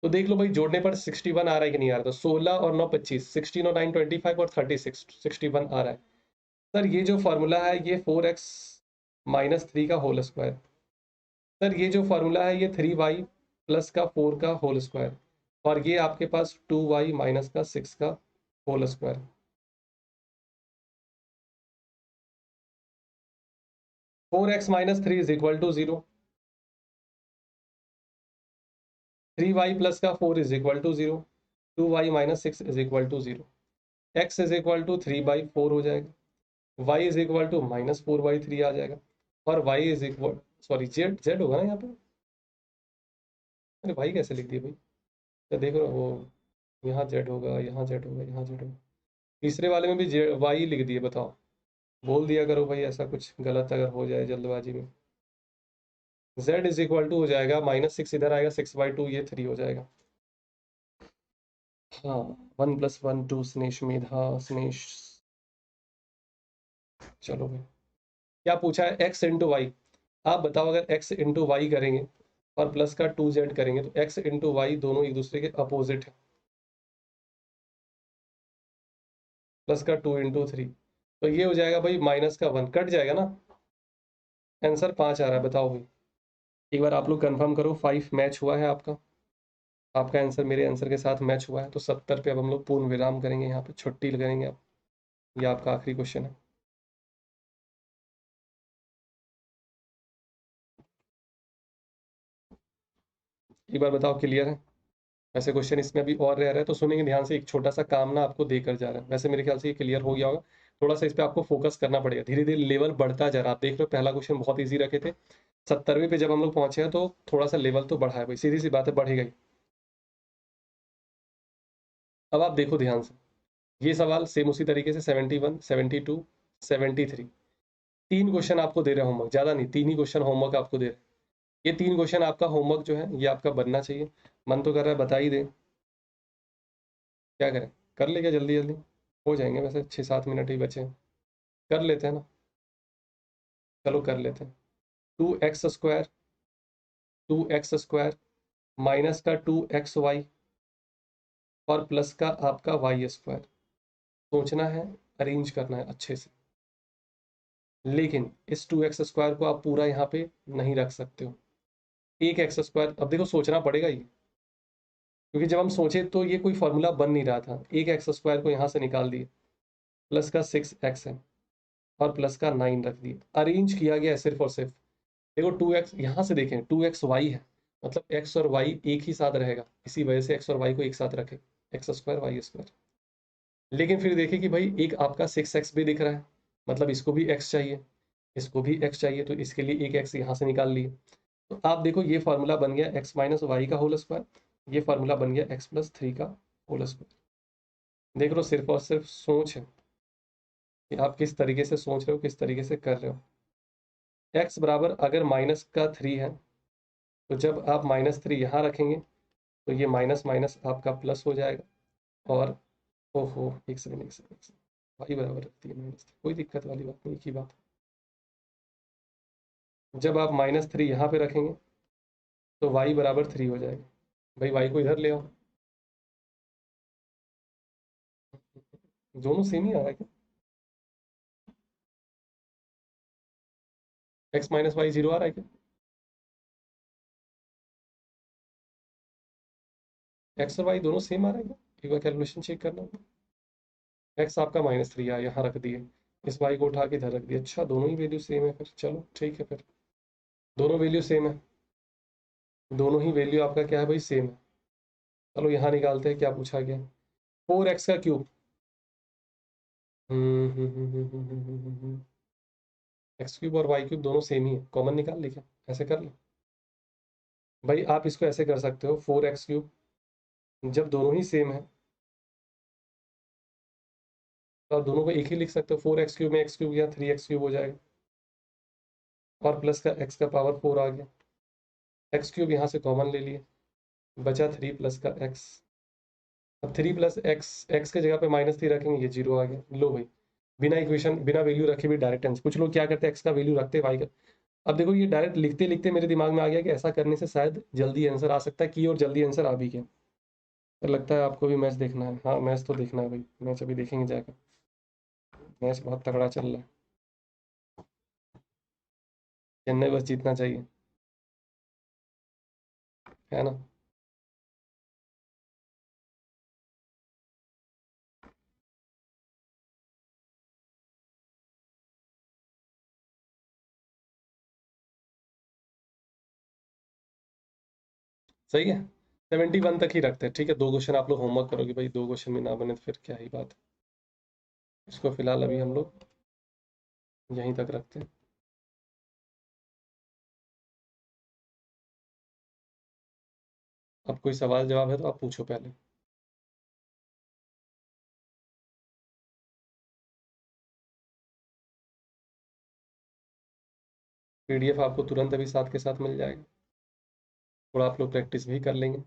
तो देख लो भाई जोड़ने पर 61 आ रहा है कि नहीं आ रहा। तो 16 और 9 25, 16 और 9 25 और 36, 61 आ रहा है। सर ये जो फॉर्मूला है ये 4x-3 का होल स्क्वायर, सर ये जो फॉर्मूला है ये 3y प्लस का 4 का होल स्क्वायर, और ये आपके पास 2y माइनस का 6 का whole square. 4x-3 = 0, 3y plus का 4 = 0, 2y माइनस 6 = 0, x = 3/4 हो जाएगा, y -4/3 आ जाएगा, और y सॉरी जेड जेड होगा ना यहाँ पे। अरे भाई कैसे लिख दिए भाई, तो देखो वो, यहाँ जेड होगा, यहाँ जेड होगा, यहाँ जेड होगा, तीसरे वाले में भी वाई लिख दिए, बताओ। बोल दिया करो भाई, ऐसा कुछ गलत अगर हो जाए जल्दबाजी में। z = हो जाएगा, -6 इधर आएगा, 6/2, ये 3 हो जाएगा। हाँ, 1 + 1 2, स्नेश मेधा स्नेश। चलो भाई, क्या पूछा है, x × y। आप बताओ, अगर x × y करेंगे और प्लस का 2z करेंगे, तो x × y दोनों एक दूसरे के अपोजिट है, प्लस का 2 × 3, तो ये हो जाएगा भाई माइनस का 1, कट जाएगा ना। आंसर 5 आ रहा है, बताओ भाई। एक बार आप लोग कंफर्म करो, 5 मैच हुआ है आपका। आपका आंसर मेरे आंसर के साथ मैच हुआ है, तो 70 पे अब हम लोग पूर्ण विराम करेंगे, यहाँ पे छुट्टी लगाएंगे अब। ये आपका आखिरी क्वेश्चन है। एक बार बताओ क्लियर है? वैसे क्वेश्चन इसमें अभी और रह रहा है, तो सुनेंगे ध्यान से। एक छोटा सा काम ना आपको देकर जा रहा है, वैसे मेरे ख्याल से ये क्लियर हो गया होगा। थोड़ा सा इस पे आपको फोकस करना पड़ेगा, धीरे धीरे लेवल बढ़ता जा रहा है। आप देख रहे हो पहला क्वेश्चन बहुत ईजी रखे थे, 70वें पे जब हम लोग पहुंचे हैं तो थोड़ा सा लेवल तो बढ़ा है भाई, सीधी सी बात है, बढ़ेगा ही। अब आप देखो ध्यान से, ये सवाल सेम उसी तरीके से 71, 72, 73, तीन क्वेश्चन आपको दे रहे हैं होमवर्क, ज्यादा नहीं, तीन ही क्वेश्चन होमवर्क आपको दे रहे हैं। ये तीन क्वेश्चन आपका होमवर्क जो है ये आपका बनना चाहिए। मन तो कर रहा है बता ही दे, क्या करें? कर ले क्या जल्दी जल्दी? हो जाएंगे, वैसे 6-7 मिनट ही बचे हैं, कर लेते हैं ना। चलो कर लेते हैं। 2x² 2x² माइनस का 2xy और प्लस का आपका y²। सोचना है, अरेंज करना है अच्छे से। लेकिन इस 2x² को आप पूरा यहाँ पे नहीं रख सकते हो। एक x², अब देखो सोचना पड़ेगा ये, क्योंकि जब हम सोचे तो ये कोई फॉर्मूला बन नहीं रहा था। एक x² को यहाँ से निकाल दिए, प्लस का 6x है और प्लस का 9 रख दिए, अरेंज किया गया है सिर्फ और सिर्फ। देखो 2x यहाँ से देखें, 2xy है, मतलब x और y एक ही साथ रहेगा, इसी वजह से x और y को एक साथ रखे, x²y²। लेकिन फिर देखें कि भाई एक आपका 6x भी दिख रहा है, मतलब इसको भी x चाहिए, इसको भी x चाहिए, तो इसके लिए एक x यहाँ से निकाल लिए। तो आप देखो ये फॉर्मूला बन गया x माइनस वाई का होल स्क्वायर, ये फॉर्मूला बन गया x+3 का होल स्क्वायर। देख लो, सिर्फ और सिर्फ सोच है कि आप किस तरीके से सोच रहे हो, किस तरीके से कर रहे हो। x बराबर अगर -3 है, तो जब आप -3 यहाँ रखेंगे तो ये माइनस माइनस आपका प्लस हो जाएगा। और ओहो, एक सेकंड एक सेकंड एक सेकंड, वाई बराबर रखती है -3, कोई दिक्कत वाली बात नहीं, एक ही बात है। जब आप -3 यहाँ पे रखेंगे तो y बराबर 3 हो जाएगा। भाई y को इधर ले आओ, दोनों सेम ही आ रहा है क्या? x माइनस वाई 0 आ रहा है क्या? x और y दोनों सेम आ रहा है क्या? एक बार कैलकुलेशन चेक करना होगा। x आपका -3 आया, यहाँ रख दिए, इस y को उठा के इधर रख दिया। अच्छा, दोनों ही वैल्यू सेम है, फिर चलो ठीक है, फिर दोनों वैल्यू सेम है, दोनों ही वैल्यू आपका क्या है भाई, सेम है। चलो यहाँ निकालते हैं क्या पूछा गया। 4x का क्यूब, x³ और y³ दोनों सेम ही है, कॉमन निकाल ले क्या? ऐसे कर लो भाई, आप इसको ऐसे कर सकते हो, 4x³ जब दोनों ही सेम है तो आप दोनों को एक ही लिख सकते हो। 4x³ में x³ या 3x³ हो जाएगा, और प्लस का x का पावर 4 आ गया, x³ यहाँ से कॉमन ले लिए, बचा 3 प्लस का x। अब 3 प्लस एक्स, एक्स के जगह पे -3 रखेंगे, ये 0 आ गया। लो भाई, बिना इक्वेशन बिना वैल्यू रखे भी डायरेक्ट आंसर। कुछ लोग क्या करते हैं, एक्स का वैल्यू रखते हैं वाई का। अब देखो ये डायरेक्ट लिखते लिखते मेरे दिमाग में आ गया कि ऐसा करने से शायद जल्दी आंसर आ सकता है, की और जल्दी आंसर आ भी गया। तो लगता है आपको भी मैच देखना है। हाँ, मैच तो देखना है भाई, मैच अभी देखेंगे जाकर, मैच बहुत तगड़ा चल रहा है। चेन्नई बस जीतना चाहिए, है ना? सही है, 71 तक ही रखते हैं, ठीक है। दो क्वेश्चन आप लोग होमवर्क करोगे भाई, दो क्वेश्चन भी ना बने तो फिर क्या ही बात है। इसको फिलहाल अभी हम लोग यहीं तक रखते हैं। अब कोई सवाल जवाब है तो आप पूछो पहले। पीडीएफ आपको तुरंत अभी साथ के साथ मिल जाएगा, थोड़ा आप लोग प्रैक्टिस भी कर लेंगे।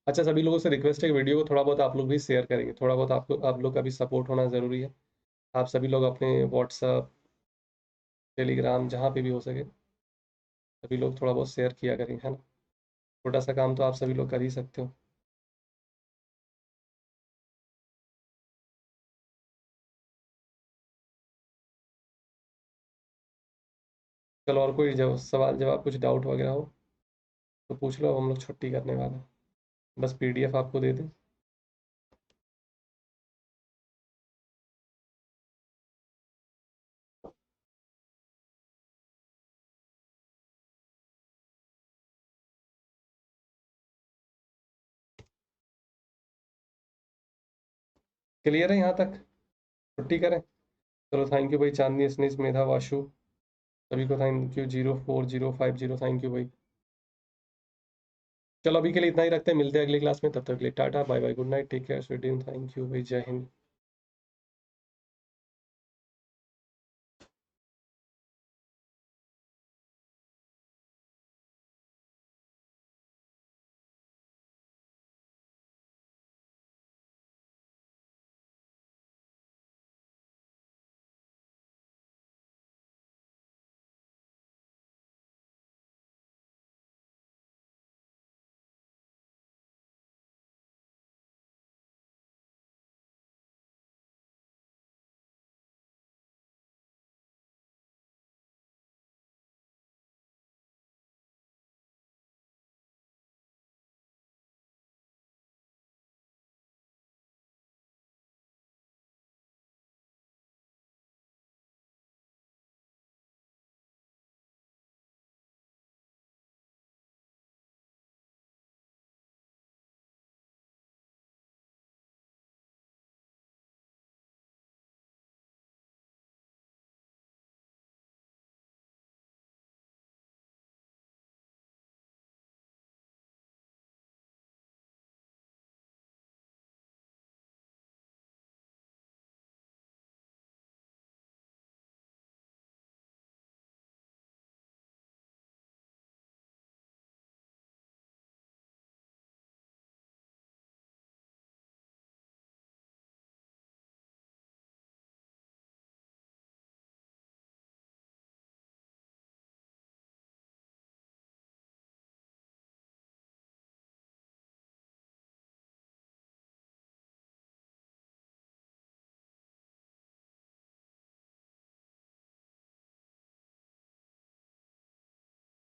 अच्छा, सभी लोगों से रिक्वेस्ट है कि वीडियो को थोड़ा बहुत आप लोग भी शेयर करेंगे, थोड़ा बहुत आपको आप लोग का भी सपोर्ट होना ज़रूरी है। आप सभी लोग अपने व्हाट्सअप, टेलीग्राम, जहाँ पे भी हो सके, सभी लोग थोड़ा बहुत शेयर किया करेंगे, है ना? छोटा सा काम तो आप सभी लोग कर ही सकते हो। चलो, और कोई सवाल जवाब कुछ डाउट वगैरह हो तो पूछ लो, अब हम लोग छुट्टी करने वाले हैं। बस पीडीएफ आपको दे दें। क्लियर है यहाँ तक? छुट्टी करें? चलो, थैंक यू भाई, चांदनी, स्नेश, मेधा, वाशु, सभी को थैंक यू। 04050, थैंक यू भाई। चलो, अभी के लिए इतना ही रखते हैं, मिलते हैं अगली क्लास में, तब तक के लिए tata bye bye, good night, take care, sweet dream, thank you भाई, जय हिंद।